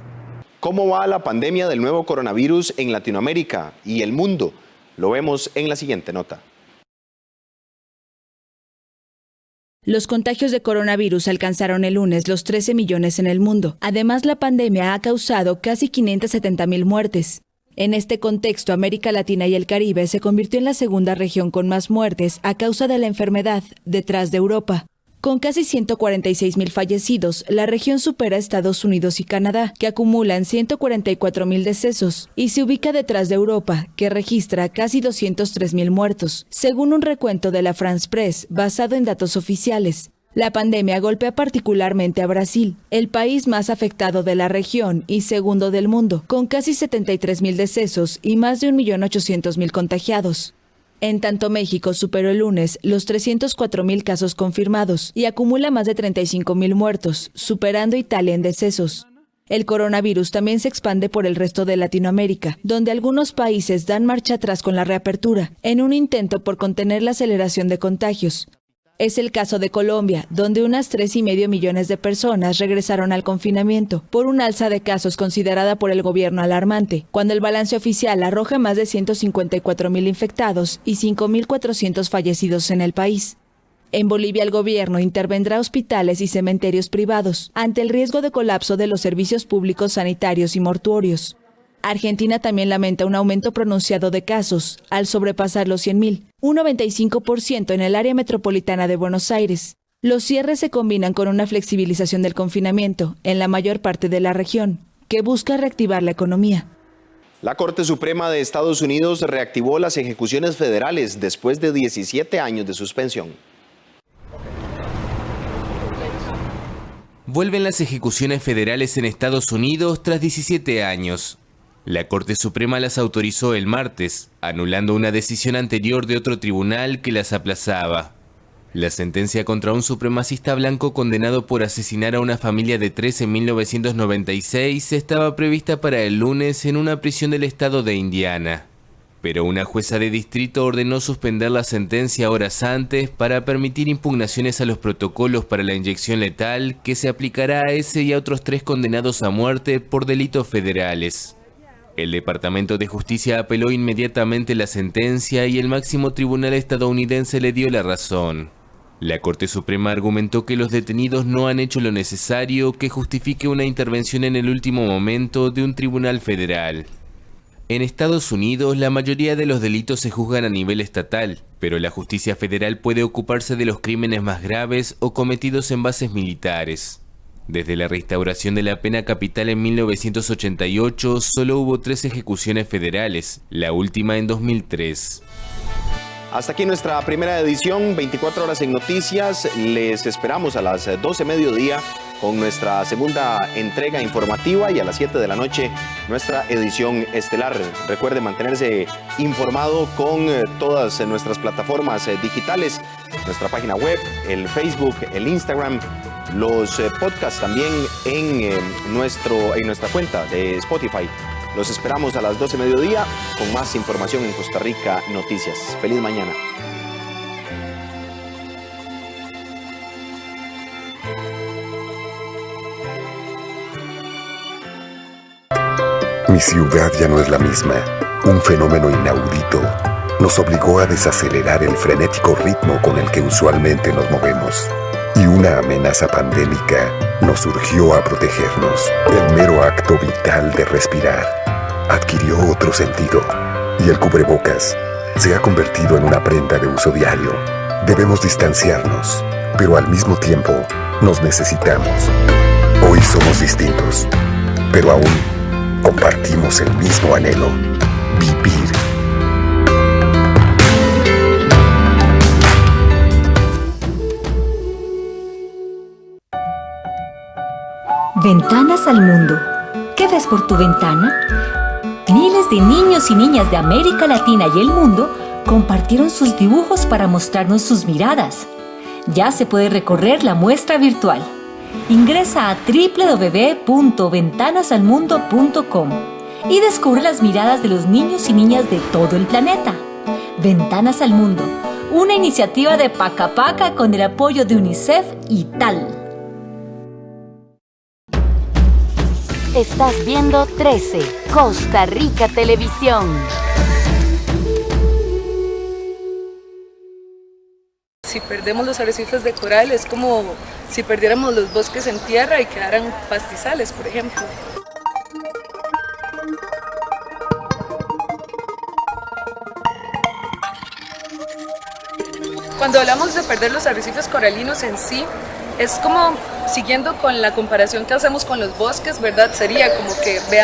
¿Cómo va la pandemia del nuevo coronavirus en Latinoamérica y el mundo? Lo vemos en la siguiente nota. Los contagios de coronavirus alcanzaron el lunes los 13 millones en el mundo. Además, la pandemia ha causado casi 570.000 muertes. En este contexto, América Latina y el Caribe se convirtió en la segunda región con más muertes a causa de la enfermedad, detrás de Europa. Con casi 146.000 fallecidos, la región supera a Estados Unidos y Canadá, que acumulan 144.000 decesos, y se ubica detrás de Europa, que registra casi 203.000 muertos, según un recuento de la France Press basado en datos oficiales. La pandemia golpea particularmente a Brasil, el país más afectado de la región y segundo del mundo, con casi 73.000 decesos y más de 1.800.000 contagiados. En tanto, México superó el lunes los 304.000 casos confirmados y acumula más de 35.000 muertos, superando a Italia en decesos. El coronavirus también se expande por el resto de Latinoamérica, donde algunos países dan marcha atrás con la reapertura, en un intento por contener la aceleración de contagios. Es el caso de Colombia, donde unas 3,5 millones de personas regresaron al confinamiento por un alza de casos considerada por el gobierno alarmante, cuando el balance oficial arroja más de 154.000 infectados y 5.400 fallecidos en el país. En Bolivia, el gobierno intervendrá hospitales y cementerios privados ante el riesgo de colapso de los servicios públicos sanitarios y mortuorios. Argentina también lamenta un aumento pronunciado de casos, al sobrepasar los 100.000, un 95% en el área metropolitana de Buenos Aires. Los cierres se combinan con una flexibilización del confinamiento en la mayor parte de la región, que busca reactivar la economía. La Corte Suprema de Estados Unidos reactivó las ejecuciones federales después de 17 años de suspensión. Vuelven las ejecuciones federales en Estados Unidos tras 17 años. La Corte Suprema las autorizó el martes, anulando una decisión anterior de otro tribunal que las aplazaba. La sentencia contra un supremacista blanco condenado por asesinar a una familia de 3 en 1996 estaba prevista para el lunes en una prisión del estado de Indiana. Pero una jueza de distrito ordenó suspender la sentencia horas antes para permitir impugnaciones a los protocolos para la inyección letal que se aplicará a ese y a otros 3 condenados a muerte por delitos federales. El Departamento de Justicia apeló inmediatamente la sentencia y el máximo tribunal estadounidense le dio la razón. La Corte Suprema argumentó que los detenidos no han hecho lo necesario que justifique una intervención en el último momento de un tribunal federal. En Estados Unidos, la mayoría de los delitos se juzgan a nivel estatal, pero la justicia federal puede ocuparse de los crímenes más graves o cometidos en bases militares. Desde la reinstauración de la pena capital en 1988, solo hubo 3 ejecuciones federales, la última en 2003. Hasta aquí nuestra primera edición, 24 horas en noticias. Les esperamos a las 12 mediodía con nuestra segunda entrega informativa y a las 7 de la noche nuestra edición estelar. Recuerde mantenerse informado con todas nuestras plataformas digitales, nuestra página web, el Facebook, el Instagram, los podcasts también en nuestra cuenta de Spotify. Los esperamos a las 12 mediodía con más información en Costa Rica Noticias. Feliz mañana. Mi ciudad ya no es la misma. Un fenómeno inaudito nos obligó a desacelerar el frenético ritmo con el que usualmente nos movemos. Y una amenaza pandémica nos urgió a protegernos. El mero acto vital de respirar adquirió otro sentido y el cubrebocas se ha convertido en una prenda de uso diario. Debemos distanciarnos, pero al mismo tiempo nos necesitamos. Hoy somos distintos, pero aún compartimos el mismo anhelo: vivir. Ventanas al mundo. ¿Qué ves por tu ventana? Miles de niños y niñas de América Latina y el mundo compartieron sus dibujos para mostrarnos sus miradas. Ya se puede recorrer la muestra virtual. Ingresa a www.ventanasalmundo.com y descubre las miradas de los niños y niñas de todo el planeta. Ventanas al Mundo, una iniciativa de Paca Paca con el apoyo de UNICEF y TAL. Estás viendo 13, Costa Rica Televisión. Si perdemos los arrecifes de coral es como si perdiéramos los bosques en tierra y quedaran pastizales, por ejemplo. Cuando hablamos de perder los arrecifes coralinos en sí, es como, siguiendo con la comparación que hacemos con los bosques, ¿verdad? Sería como que veamos